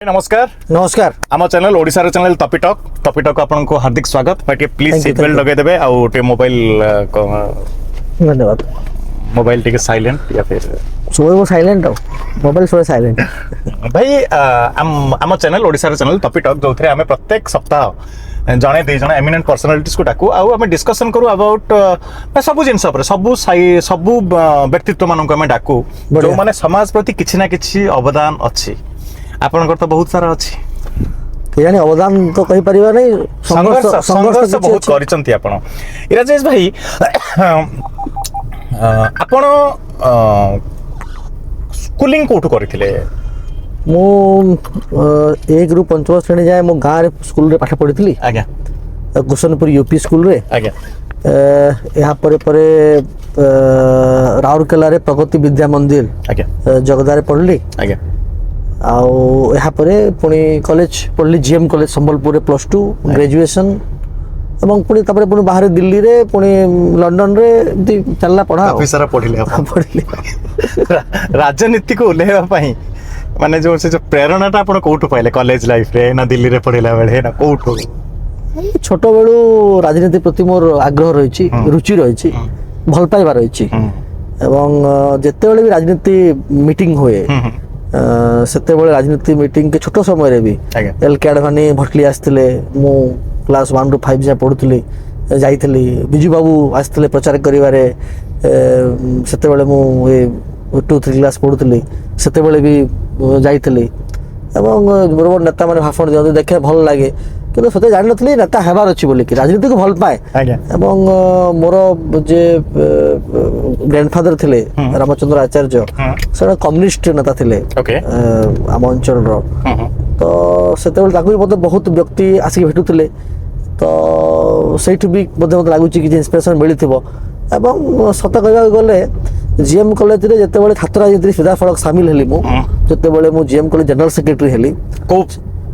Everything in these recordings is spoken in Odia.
नमस्कार नमस्कार आम चैनल ओडिशा रे चैनल टॉपिटॉक आपनको हार्दिक स्वागत बाकी please Thank you, seat belt thank you. लगे देबे आउ टे धन्यवाद मोबाइल टिके साइलेंट या फिर सुबह वो साइलेंट हो मोबाइल सुबह साइलेंट भाई आम चैनल ओडिशा रे चैनल टॉपिटॉक जोथरे हमें प्रत्येक सप्ताह जणे दे जणे एमिनेंट पर्सनालिटीज को डाकू आउ हमें डिस्कशन करू अबाउट सब जिनस पर सब व्यक्तित्व मानन को हमें डाकू जो माने समाज प्रति किछि ना किछि अवदान अछि आपनकर तो बहुत सारा अछि केजानी अवदान तो कहि परिबा नहीं संघर्ष बहुत करिसंती आपण राजेश भाई आपण स्कूलिंग कोठु करथिले मु एक रु पंचम श्रेणी जाए मो गाँव रे स्कूल रे पाठ पढ़ी आज्ञा कुशनपुर यूपी स्कूल रे आज्ञा यहाँ परे राउरकेला रे प्रगति विद्या मंदिर आज्ञा जगदारे पढ़ली आज्ञा आउ यहाँ परे पुणी कॉलेज पढ़ली जीएम कॉलेज संबलपुर रे +2 ग्रेजुएशन एवं पुणी तापरे पुणी बाहर दिल्ली रे पुणी लंदन रे एमती चलला पढ़ा काफी सारा पढ़िले आपण पढ़ली राजनीति को उल्लेखवा पई माने जो से जो प्रेरणाटा आपण कोठु पाइले कॉलेज लाइफ रे ना दिल्ली रे पढ़िला बेले ना कोठु छोट बेलू राजनीति प्रति मोर आग्रह रही रुचि रही भल पाइबा रही एवं जेतेबेले भी राजनीति मीटिंग हुए सेतेबेले राजनीति मीटिंग के छोट समय रे भी एल के आडवाणी भटली आसथिले मु क्लास 1 ରୁ 5 जाए पढ़ुथली जाइथली बिजू बाबू आसथिले प्रचार करिवारे सेतेबेले मु 2-3 क्लास पढ़ुथली सेतेबेले भी जाइथली एवं बरोबर नेता माने भाषण दियते देखे भल लागे किंतु सते जानि नथली नेता हेबार अछि बोली कि राजनीति को भल पाए एवं मोर जे ग्रैंडफादर थिले रामचंद्र आचार्य से कम्युनिस्ट नेता थिले आम अंचल रो तो सेतेबेले ताकू मते बहुत व्यक्ति आसी भेटुथिले तो सेठ भी मते लागुची कि इंस्पिरेशन मिलिथिबो एवं सत कहबा गले जीएम कॉलेज रे जेतेबेले छात्र राजनीति सीधा फलक शामिल हेली मु जेतेबेले मु जीएम कॉलेज जनरल सेक्रेटरी हेली को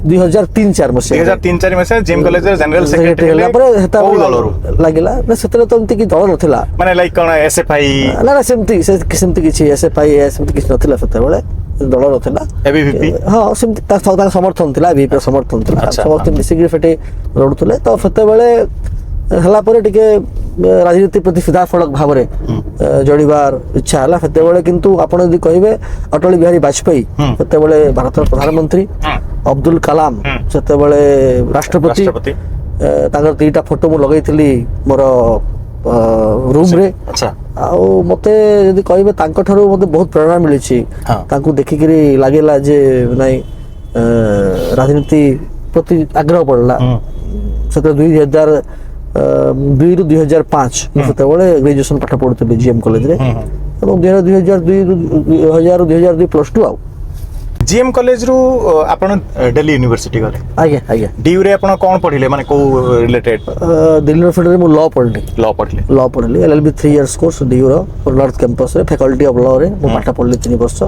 2003-4 मसे 2003-4 मसे जीएम कॉलेज रे जनरल सेक्रेटरी हेला पर हेता दलरो लागिला ना सेतले तो एमती कि दल नथिला माने लाइक कोन एसएफआई ना सेमती किछि एसएफआई सेमती किछि नथिला सेतेबेले दल नथिला एबीवीपी हां सेमती ता समर्थन थिला एबीपी समर्थन थिला समस्त मिसिग्री फेटे लडुतले तो सेतेबेले हला परे टिके राजनीति प्रति सीधा फलक भाव जड़िबार इच्छा है सेतेबेले किंतु आपण यदि कहबे अटल बिहारी वाजपेयी सेतेबेले भारतर प्रधानमंत्री अब्दुल कलाम सेतेबेले राष्ट्रपति ताकर दुईटा फोटो मु लगैथिली मोर रूम रे अच्छा आउ मते यदि कहबे तांको ठारू मते बहुत प्रेरणा मिली छी तांको देखि करी लागेला जे नै राजनीति प्रति आग्रह पड़ला सेते 2002 ରୁ 2005 ସେତେବେଳେ ଗ୍ରାଜୁଏସନ ପାଠ ପଢୁଥିଲି जीएम कॉलेज रे ଏବଂ 2002 +2 आउ जीएम कॉलेज रु आपण दिल्ली यूनिवर्सिटी गले आज्ञा डीयू रे आपण कोन पढिले माने को रिलेटेड दिल्ली यूनिवर्सिटी रे मु लॉ पढली एलएलबी 3 इयर्स कोर्स डीयू रो नॉर्थ कैंपस रे फैकल्टी ऑफ लॉ रे मु पाठ पढली 3 वर्ष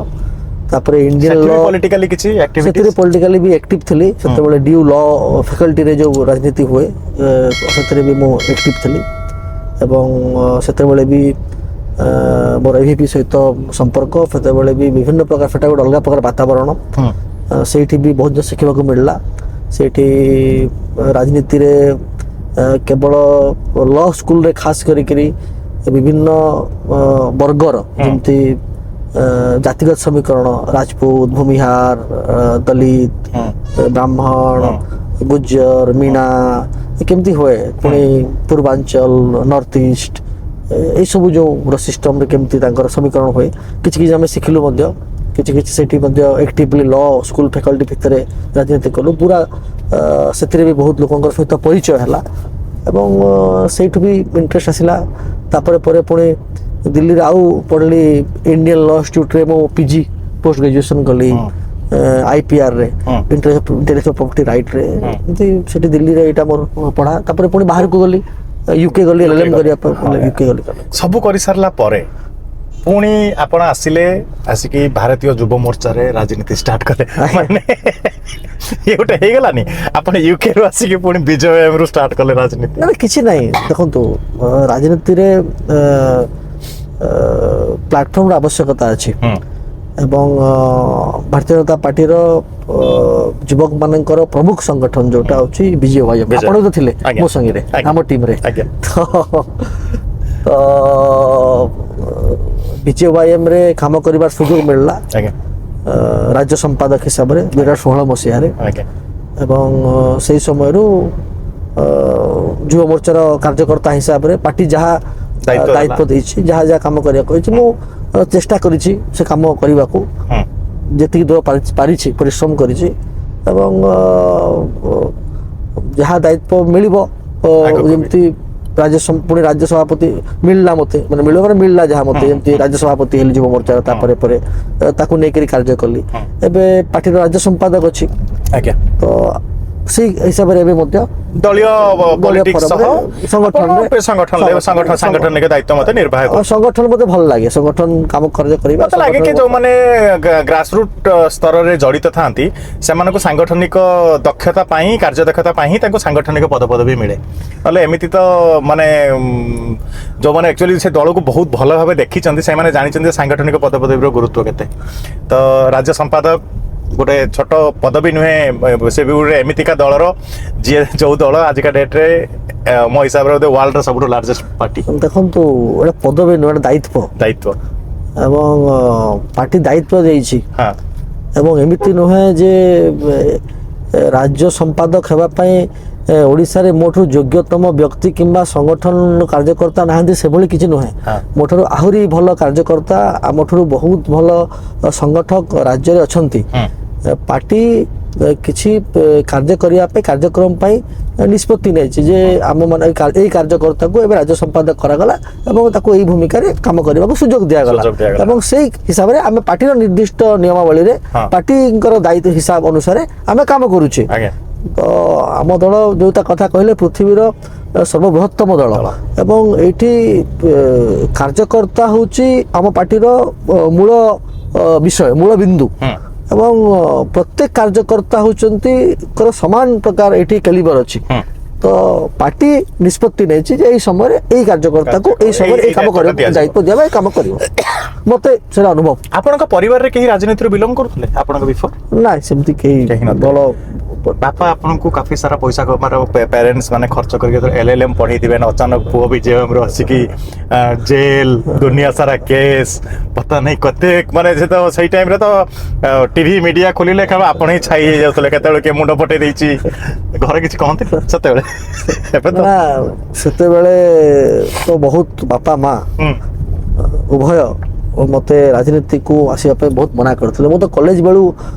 तापरे इंडियन लॉ पॉलिटिकली किछि एक्टिविटी सेतरे पॉलिटिकली भी एक्टिव थली सेतेबेले डीयू लॉ फैकल्टी रे जो राजनीति हुए सेतरे भी मु एक्टिव थली एवं सेतेबेले भी मोर एवीपी सहित संपर्क सेतेबेले भी विभिन्न प्रकार फेटा गोटे अलग प्रकार वातावरण सेठी भी बहुत शिखा को मिलला सेठी राजनीति रे केवल लॉ स्कूल रे खास करी विभिन्न वर्गर जमती जातिगत समीकरण राजपूत भूमिहार दलित ब्राह्मण गुज्जर मीणा केमती हुए पुणी पूर्वांचल नॉर्थ ईस्ट ये सब जो सिस्टम रे केमती तांकर समीकरण हुए किछि किछि हमें सिखिलु मध्य किछि सेठी मध्य एक्टिवली लॉ स्कूल फैकल्टी भितरे राजनीति कलु पूरा सेतिरे भी बहुत लोकंकर सहित परिचय हला एवं सेठ भी इंटरेस्ट आसिला तापरे परे पुणी दिल्ली रे आउ पढ़ली इंडियन लॉ इंस्टीट्यूट रे मो पीजी पोस्ट ग्रेजुएशन कली आईपीआर रे इंटेलेक्चुअल प्रॉपर्टी राइट रे एमती सेठी दिल्ली रे एटा मोर पढ़ा तापरे पुणी बाहर को गली यूके गली एलएलएम करिया पर यूके गली सब करि सरला परे पुणी आपण आसिले आसिकी भारतीय युव मोर्चा रे राजनीति स्टार्ट करे माने ये गोटे हे गलानी आपण यूके रो आसिकी पुणी बीजेपी रो स्टार्ट करले राजनीति ना किछि नहीं देखंतु राजनीति रे प्लेटफॉर्म आवश्यकता अछि ଏବଂ ଭାରତୀୟ ଜନତା ପାର୍ଟିର ଯୁବକ ମାନଙ୍କର ପ୍ରମୁଖ ସଂଗଠନ ଯୋଉଟା ହଉଛି ବିଜେୱାଇଏମ୍। ଆପଣ ତ ଥିଲେ ଆଜ୍ଞା। ମୋ ସାଙ୍ଗରେ ଆଜ୍ଞା। ଆମ ଟିମରେ। ଆଜ୍ଞା। ତ ବିଜେୱାଇଏମ୍ ରେ କାମ କରିବାର ସୁଯୋଗ ମିଳିଲା ଆଜ୍ଞା ରାଜ୍ୟ ସମ୍ପାଦକ ହିସାବରେ 2016 ମସିହାରେ। ଆଜ୍ଞା ଏବଂ ସେହି ସମୟରୁ ଯୁବ ମୋର୍ଚ୍ଚାର କାର୍ଯ୍ୟକର୍ତ୍ତା ହିସାବରେ ପାର୍ଟି ଯାହା ଦାୟିତ୍ୱ ଦାୟିତ୍ୱ ଦେଇଛି, ଯାହା ଯାହା କାମ କରିବାକୁ କହିଛି, ମୁଁ ଚେଷ୍ଟା କରିଛି ସେ କାମ କରିବାକୁ, ହୁଁ ଯେତିକି ଦୂର ପାରିଛି ପରିଶ୍ରମ କରିଛି। ଏବଂ ଯାହା ଦାୟିତ୍ୱ ମିଳିବ ଆଗକୁ ବି। ଯେମିତି ପୁଣି ରାଜ୍ୟ ସଭାପତି ମିଳିଲା ମୋତେ, ମାନେ ମିଳିବ ମାନେ ମିଳିଲା ଯାହା ମୋତେ, ଯେମିତି ରାଜ୍ୟ ସଭାପତି ହେଲି ଯୁବ ମୋର୍ଚ୍ଚାର, ତାପରେ ପରେ ତାକୁ ନେଇକରି କାର୍ଯ୍ୟ କଲି। ଏବେ ପାର୍ଟିର ରାଜ୍ୟ ସମ୍ପାଦକ ଅଛି, ଆଜ୍ଞା ତ ସେଇ ହିସାବରେ ଏବେ ମଧ୍ୟ ଦଳୀୟ ପଲିଟିକ୍ସ ସହ ସଂଗଠନରେ ସାଂଗଠନିକ ଦାୟିତ୍ୱ ମତେ ନିର୍ବାହ କରୁଛି। ସଂଗଠନ ମୋତେ ଭଲ ଲାଗେ, ସଂଗଠନ କାମ କରିବା। ମତେ ଲାଗେ କି ଯୋଉମାନେ ଗ୍ରାସରୁଟ୍ ସ୍ତରରେ ଜଡିତ ଥାନ୍ତି ସେମାନଙ୍କୁ ସାଂଗଠନିକ ଦକ୍ଷତା ପାଇଁ, କାର୍ଯ୍ୟଦକ୍ଷତା ପାଇଁ ହିଁ ତାଙ୍କୁ ସାଂଗଠନିକ ପଦପଦବୀ ମିଳେ। ନହେଲେ ଏମିତି ତ ମାନେ ଯୋଉମାନେ ଆକ୍ଚୁଆଲି ସେ ଦଳକୁ ବହୁତ ଭଲ ଭାବେ ଦେଖିଛନ୍ତି ସେମାନେ ଜାଣିଛନ୍ତି ସାଂଗଠନିକ ପଦପଦବୀର ଗୁରୁତ୍ୱ କେତେ। ତ ରାଜ୍ୟ ସମ୍ପାଦକ ଗୋଟେ ଛୋଟ ପଦବୀ ନୁହେଁ, ସେ ବି ଗୋଟେ ଏମିତିକା ଦଳର ଯିଏ ଯୋଉ ଦଳ ଆଜିକା ଡେଟ୍ରେ ମୋ ହିସାବରେ ୱାର୍ଲଡର ସବୁଠୁ ଲାର୍ଜେଷ୍ଟ ପାର୍ଟି। ଦେଖନ୍ତୁ, ଗୋଟେ ପଦବୀ ନୁହେଁ, ଗୋଟେ ଦାୟିତ୍ୱ ଏବଂ ପାର୍ଟି ଦାୟିତ୍ୱ ଦେଇଛି। ହଁ ଏବଂ ଏମିତି ନୁହେଁ ଯେ ରାଜ୍ୟ ସମ୍ପାଦକ ହେବା ପାଇଁ ଓଡ଼ିଶାରେ ମୋଠୁ ଯୋଗ୍ୟତମ ବ୍ୟକ୍ତି କିମ୍ବା ସଂଗଠନ କାର୍ଯ୍ୟକର୍ତ୍ତା ନାହାନ୍ତି, ସେଭଳି କିଛି ନୁହେଁ। ହଁ। ମୋଠାରୁ ଆହୁରି ଭଲ କାର୍ଯ୍ୟକର୍ତ୍ତା, ଆମଠାରୁ ବହୁତ ଭଲ ସଂଗଠକ ରାଜ୍ୟରେ ଅଛନ୍ତି। ପାର୍ଟି କିଛି କାର୍ଯ୍ୟ କରିବା ପାଇଁ, କାର୍ଯ୍ୟକ୍ରମ ପାଇଁ ନିଷ୍ପତ୍ତି ନେଇଛି ଯେ ଆମ ମାନେ ଏଇ କାର୍ଯ୍ୟକର୍ତ୍ତାକୁ ଏବେ ରାଜ୍ୟ ସମ୍ପାଦକ କରାଗଲା ଏବଂ ତାକୁ ଏଇ ଭୂମିକାରେ କାମ କରିବାକୁ ସୁଯୋଗ ଦିଆଗଲା। ଏବଂ ସେଇ ହିସାବରେ ଆମେ ପାର୍ଟିର ନିର୍ଦ୍ଦିଷ୍ଟ ନିୟମାବଳୀରେ ପାର୍ଟିଙ୍କର ଦାୟିତ୍ୱ ହିସାବ ଅନୁସାରେ ଆମେ କାମ କରୁଛେ। ଆଜ୍ଞା ତ ଆମ ଦଳ ଯୋଉଟା କଥା କହିଲେ ପୃଥିବୀର ସର୍ବବୃହତ୍ତମ ଦଳ ଏବଂ ଏଇଠି କାର୍ଯ୍ୟକର୍ତ୍ତା ହେଉଛି ଆମ ପାର୍ଟିର ମୂଳ ବିଷୟ, ମୂଳ ବିନ୍ଦୁ। ଏବଂ ପ୍ରତ୍ୟେକ କାର୍ଯ୍ୟକର୍ତ୍ତା ହେଉଛନ୍ତି ସମାନ ପ୍ରକାର ଏଇଠି କ୍ୟାଲିବର ଅଛି। ତ ପାର୍ଟି ନିଷ୍ପତ୍ତି ନେଇଛି ଯେ ଏଇ ସମୟରେ ଏଇ କାର୍ଯ୍ୟକର୍ତ୍ତାକୁ ଏଇ ସମୟରେ ଏଇ କାମ କରିବାକୁ ଦାୟିତ୍ୱ ଦିଆଯିବ, ଏଇ କାମ କରିବ। ମତେ ସେଟା ଅନୁଭବ। ଆପଣଙ୍କ ପରିବାରରେ କେହି ରାଜନୀତିରୁ ବିଲଙ୍ଗ କରୁଥିଲେ ଆପଣଙ୍କ ବିଫୋର? ନାଇଁ, ସେମିତି କେହି ନଥିଲେ। ଦଳ ବାପା ଆପଣଙ୍କୁ କାଫି ସାରା ପଇସା ପ୍ୟାରେଣ୍ଟସ୍ ମାନେ ଖର୍ଚ୍ଚ କରିକି LLM ପଢେଇଥିବେ, ଅଚାନକ ପୁଅ ବିଜେଏମ୍ ରୁ ଆସିକି ଜେଲ, ଦୁନିଆ ସାରା କେସ୍, ପତା ନାହିଁ କେତେ, ମାନେ ସେ ତ ସେଇ ଟାଇମରେ ତ ଟିଭି ମିଡିଆ ଖୋଲିଲେ ଆପଣ ହିଁ ଛାଇ ହେଇଯାଉଥିଲେ, କେତେବେଳେ କିଏ ମୁଣ୍ଡ ପଟେଇ ଦେଇଛି, ଘରେ କିଛି କହନ୍ତି ସେତେବେଳେ? ଏବେ ତ ନା, ସେତେବେଳେ ତ ବହୁତ ବାପା ମା ଉଭୟ ମୋତେ ରାଜନୀତିକୁ ଆସିବା ପାଇଁ ବହୁତ ମନା କରିଥିଲେ। ମୁଁ ତ କଲେଜ ବେଳୁ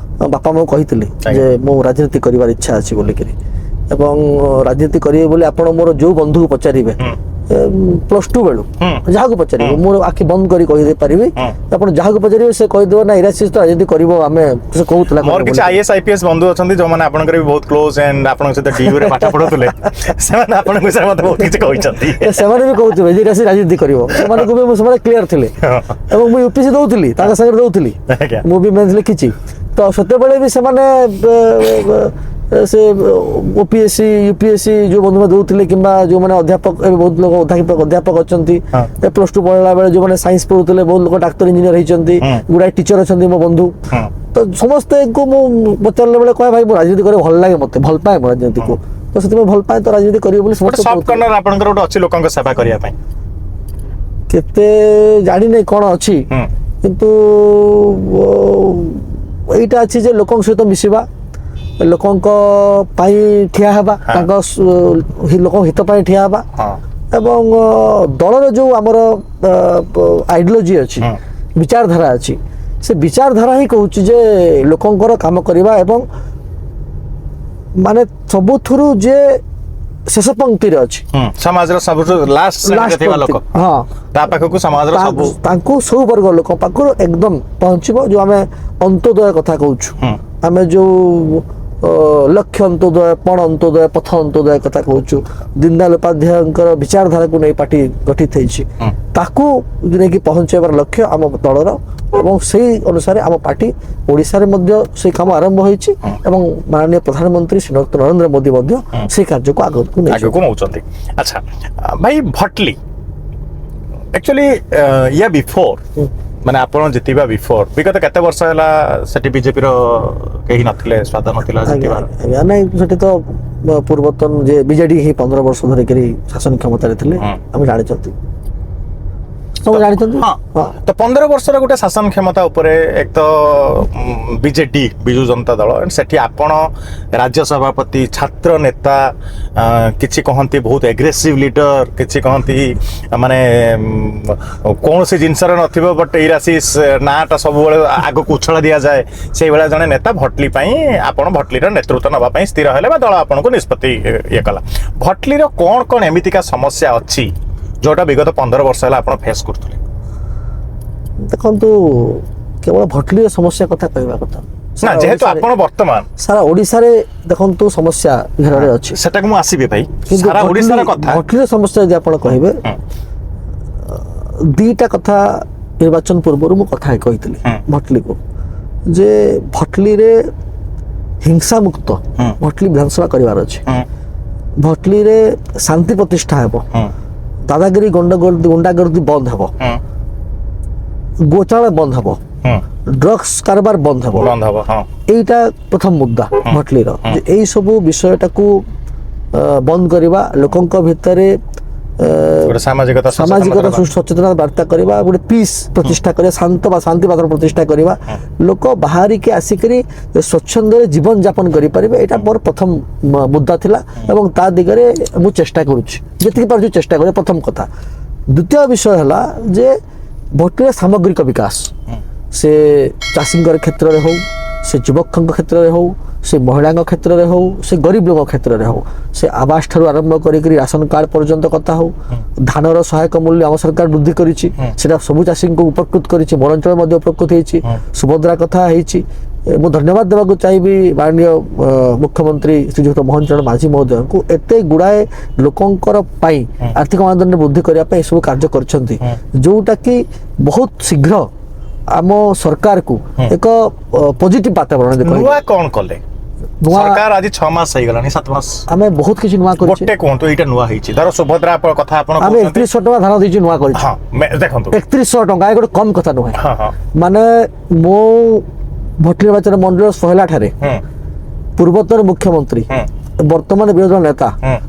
ବାପା ମାଆଙ୍କୁ କହିଥିଲି ଯେ ମୁଁ ରାଜନୀତି କରିବାର ଇଚ୍ଛା ଅଛି ବୋଲିକିରି। ଏବଂ ରାଜନୀତି କରିବେ ବୋଲି ଆପଣ ମୋର ଯୋଉ ବନ୍ଧୁକୁ ପଚାରିବେ, +2 ବେଳୁ ଯାହାକୁ ପଚାରିବେ, ମୁଁ ଆଖି ବନ୍ଦ କରି କହିଦେଇ ପାରିବି। ଆପଣ ଯାହାକୁ ପଚାରିବେ ସେ କହିଦେବ ନା ଇରାଶିଷ ତ ରାଜନୀତି କରିବ, ଆମେ ସେ କହୁଥିଲା। ମୋର କିଛି IAS IPS ବନ୍ଧୁ ଅଛନ୍ତି ଯୋଉମାନେ ଆପଣଙ୍କର ବି ବହୁତ କ୍ଲୋଜ ଏଣ୍ଡ ଆପଣଙ୍କ ସହିତ DU ରେ ପାଠ ପଢୁଥିଲେ, ସେମାନେ ଆପଣଙ୍କ ବିଷୟରେ ମତେ ବହୁତ କିଛି କହିଛନ୍ତି। ସେମାନେ ବି କହୁଥିବେ ଯେ ଇରାଶିଷ ରାଜନୀତି କରିବ, ସେମାନଙ୍କୁ ବି ସେମାନେ କ୍ଲିୟର ଥିଲେ। ଏବଂ ମୁଁ UPSC ଦଉଥିଲି, ତାଙ୍କ ସାଙ୍ଗରେ ଦଉଥିଲି, ମୁଁ ବି ମେନ୍ସ ଲେଖିଛି। ତ ସେତେବେଳେ ବି ସେମାନେ ସେ OPSC UPSC ଯୋଉ ବନ୍ଧୁମାନେ ଦଉଥିଲେ କିମ୍ବା ଯୋଉମାନେ ଅଧ୍ୟାପକ, ଏବେ ବହୁତ ଲୋକ ଅଧ୍ୟାପକ ଅଛନ୍ତି, +2 ପଢିଲା ବେଳେ ଯୋଉମାନେ ସାଇନ୍ସ ପଢୁଥିଲେ, ବହୁତ ଲୋକ ଡାକ୍ତର ଇଞ୍ଜିନିୟର ହେଇଛନ୍ତି, ଗୁଡାଏ ଟିଚର ଅଛନ୍ତି ମୋ ବନ୍ଧୁ। ତ ସମସ୍ତଙ୍କୁ ମୁଁ ପଚାରିଲା ବେଳେ କହେ ଭାଇ ମୁଁ ରାଜନୀତି କରିବାକୁ ଭଲ ଲାଗେ, ମତେ ଭଲ ପାଏ ମୁଁ ରାଜନୀତିକୁ, ତ ସେଥିପାଇଁ ଭଲ ପାଏ, ତ ରାଜନୀତି କରିବ ବୋଲି ସମସ୍ତେ ସଫ୍ଟ କର୍ଣ୍ଣର ଆପଣଙ୍କର ଗୋଟେ ଅଛି ଲୋକଙ୍କ ସେବା କରିବା ପାଇଁ। କେତେ ଜାଣିନାହିଁ କ'ଣ ଅଛି, କିନ୍ତୁ ଏଇଟା ଅଛି ଯେ ଲୋକଙ୍କ ସହିତ ମିଶିବା, ଲୋକଙ୍କ ପାଇଁ ଠିଆ ହେବା, ତାଙ୍କ ଲୋକଙ୍କ ହିତ ପାଇଁ ଠିଆ ହେବା। ଏବଂ ଦଳର ଯୋଉ ଆମର ଆଇଡିଓଲୋଜି ଅଛି, ବିଚାରଧାରା ଅଛି, ସେ ବିଚାରଧାରା ହିଁ କହୁଛି ଯେ ଲୋକଙ୍କର କାମ କରିବା ଏବଂ ମାନେ ସବୁଥିରୁ ଯେ ଶେଷ ପଂକ୍ତିରେ ଅଛି, ସମାଜର ସବୁଠୁ ଲାଷ୍ଟ ଥିବା ଲୋକ, ତା ପାଖକୁ ସମାଜର ସବୁ ତାଙ୍କୁ ସବୁ ବର୍ଗ ଲୋକ ପାଖରୁ ଏକଦମ ପହଞ୍ଚିବ। ଯୋଉ ଆମେ ଅନ୍ତୋଦୟ କଥା କହୁଛୁ, ଆମେ ଯୋଉ ଲକ୍ଷ୍ୟ ଅନ୍ତୋଦୟ, ପଣ ଅନ୍ତୋଦୟ, ପଥ ଅନ୍ତୋଦୟ କଥା କହୁଛୁ, ଦୀନଦୟାଲ ଉପାଧ୍ୟାୟଙ୍କର ବିଚାରଧାରାକୁ ନେଇ ପାର୍ଟି ଗଠିତ ହେଇଛି, ତାକୁ ନେଇକି ପହଞ୍ଚାଇବାର ଲକ୍ଷ୍ୟ ଆମ ଦଳର। ଏବଂ ସେଇ ଅନୁସାରେ ଆମ ପାର୍ଟି ଓଡ଼ିଶାରେ ମଧ୍ୟ ସେଇ କାମ ଆରମ୍ଭ ହୋଇଛି ଏବଂ ମାନନୀୟ ପ୍ରଧାନମନ୍ତ୍ରୀ ଶ୍ରୀଯୁକ୍ତ ନରେନ୍ଦ୍ର ମୋଦି ମଧ୍ୟ ସେଇ କାର୍ଯ୍ୟକୁ ଆଗକୁ ନେଉଛନ୍ତି। ଆଚ୍ଛା ଭାଇ, ଭଟଲି ଆକ୍ଚୁଆଲି ୟା ବିଫୋର ମାନେ ଆପଣ ଜିତିବା ବିଫୋର ବିଗତ କେତେ ବର୍ଷ ହେଲା ସେଠି ବିଜେପିର କେହି ନଥିଲେ, ସ୍ୱାଦ ନଥିଲା ଜିତିବାର? ଆଜ୍ଞା ନାଇଁ ସେଠି ତ ପୂର୍ବତନ ଯେ ବିଜେଡି ହିଁ 15 ବର୍ଷ ଧରିକରି ଶାସନ କ୍ଷମତାରେ ଥିଲେ, ଆମେ ଜାଣିଛନ୍ତି ସବୁ ଜାଣିଛନ୍ତି। ହଁ ତ 15 ବର୍ଷର ଗୋଟେ ଶାସନ କ୍ଷମତା ଉପରେ ଏକ ତ ବିଜେଡି ବିଜୁ ଜନତା ଦଳ, ସେଠି ଆପଣ ରାଜ୍ୟ ସଭାପତି, ଛାତ୍ର ନେତା, କିଛି କହନ୍ତି ବହୁତ ଏଗ୍ରେସିଭ ଲିଡର, କିଛି କହନ୍ତି ମାନେ କୌଣସି ଜିନିଷର ନଥିବ ବଟ୍ ଇରାସିସ୍ ନାଁଟା ସବୁବେଳେ ଆଗକୁ ଉଛଳ ଦିଆଯାଏ, ସେଇଭଳିଆ ଜଣେ ନେତା ଭଟଲି ପାଇଁ ଆପଣ ଭଟଲିର ନେତୃତ୍ୱ ନେବା ପାଇଁ ସ୍ଥିର ହେଲେ ବା ଦଳ ଆପଣଙ୍କୁ ନିଷ୍ପତ୍ତି ଇଏ କଲା। ଭଟଲିର କ'ଣ କ'ଣ ଏମିତିକା ସମସ୍ୟା ଅଛି ଯୋଉଟା ବିଗତ 15 ବର୍ଷ ହେଲା ଆପଣ ଫେସ୍ କରୁଥିଲେ? ଦେଖନ୍ତୁ କେବଳ ଭଟଲିର ସମସ୍ୟା କଥା କହିବା କଥା ନା, ଯେହେତୁ ଆପଣ ବର୍ତ୍ତମାନ ସାରା ଓଡ଼ିଶାରେ ଦେଖନ୍ତୁ ସମସ୍ୟା ଘେରରେ ଅଛି, ସେଟାକୁ ମୁଁ ଆସିବି ଭାଇ, କିନ୍ତୁ ସାରା ଓଡ଼ିଶାର କଥା। ଭଟଲିର ସମସ୍ୟା ଯଦି ଆପଣ କହିବେ, ଦିଟା କଥା ନିର୍ବାଚନ ପୂର୍ବରୁ ମୁଁ କଥା କହିଥିଲି ଭଟଲିକୁ, ଯେ ଭଟଲିରେ ହିଂସା ମୁକ୍ତ ଭଟଲି ବିଧାନସଭା କରିବାର ଅଛି, ଭଟଲିରେ ଶାନ୍ତି ପ୍ରତିଷ୍ଠା ହେବ, ଦାଦାଗିରି ଗୁଣ୍ଡାଗର୍ଦି ବନ୍ଦ ହେବ, ଗୋଚାଳ ବନ୍ଦ ହେବ, ଡ୍ରଗ୍ସ କାରବାର ବନ୍ଦ ହେବ, এইটা প্রথম মুদ্দা ভটলির, যে এই সবু বিষয়টাকু বন্ধ করিবা, লোকଙ୍କ ভিতরে সামাজিকতা সচেতনতা বার্তা করিবা, গোটে পিস প্রতিষ্ঠা করিবা, শান্ত বা শান্তি বাতাবরণ প্রতিষ্ঠা করিবা, লোক বাহারিকে আসিকি স্বচ্ছন্দরে জীবন যাপন করিপারিবে, এটা মোর প্রথম মুদ্দা লা এবং তা দিগরে মু চেষ্টা করুছি, যেতিকি পারছি চেষ্টা করি, প্রথম কথা। দ্বিতীয় বিষয় হলা যে ভটলির সামগ্রিক বিকাশ, সে চাষীঙ্কর ক্ষেত্রে হোক, সে যুবকଙ୍କ ক্ষেত্রে হোক, সে মহিলাଙ୍କ ক্ষেত্রে হোক, সে গরিব লোক ক্ষেত্রে হোক, সে আবাস ঠাରୁ আরম্ভ করিকি রাশন কার্ড পর্যন্ত কথা হোক, ধানর সহায়ক মূল্য আম সরকার বৃদ্ধি করেছি, সেটা সবু চাষীଙ୍କୁ উপকৃত করেছি, মোর অঞ্চল মধ্যে উপকৃত হয়েছি, সুভদ্রা কথা হয়েছি। ମୁଁ ଧନ୍ୟବାଦ ଦେବାକୁ ଚାହିଁବି ମାନନୀୟ ମୁଖ୍ୟମନ୍ତ୍ରୀ ଶ୍ରୀଯୁକ୍ତ ମୋହନ ଚରଣ ମାଝୀ ମହୋଦୟଙ୍କୁ, ଏତେ ଗୁଡ଼ାଏ ଲୋକଙ୍କର ପାଇଁ ଆର୍ଥିକ ମାନଦଣ୍ଡ ବୃଦ୍ଧି କରିବା ପାଇଁ ଏସବୁ କାର୍ଯ୍ୟ କରିଛନ୍ତି, ଯୋଉଟା କି ବହୁତ ଶୀଘ୍ର ଆମ ସରକାରକୁ ଏକ ପଜିଟିଭ ବାତାବରଣ ନୂଆ କ'ଣ କଲେ? ସରକାର ଆଜି 6 ମାସ ହେଇଗଲାଣି, 7 ମାସ, ଆମେ ବହୁତ କିଛି ନୂଆ କରିଛୁ। ଗୋଟେ କୁହନ୍ତୁ ଏଇଟା ନୂଆ ହେଇଛି, ଧର ସୁଭଦ୍ରା କଥା ଆପଣ ଆମେ 3100 ଟଙ୍କା ଧାନ ଦେଇଛୁ, ନୂଆ କରିଛୁ। ଦେଖନ୍ତୁ 3100 ଟଙ୍କା ଏ ଗୋଟେ କମ କଥା ନୁହେଁ, ମାନେ ମୁଁ ଭଟଲି ନିର୍ବାଚନ ମଣ୍ଡଳୀର ସୋହେଲା ଠାରେ ପୂର୍ବତନ ମୁଖ୍ୟମନ୍ତ୍ରୀ ବର୍ତ୍ତମାନ ବିରୋଧୀ ଦଳ ନେତା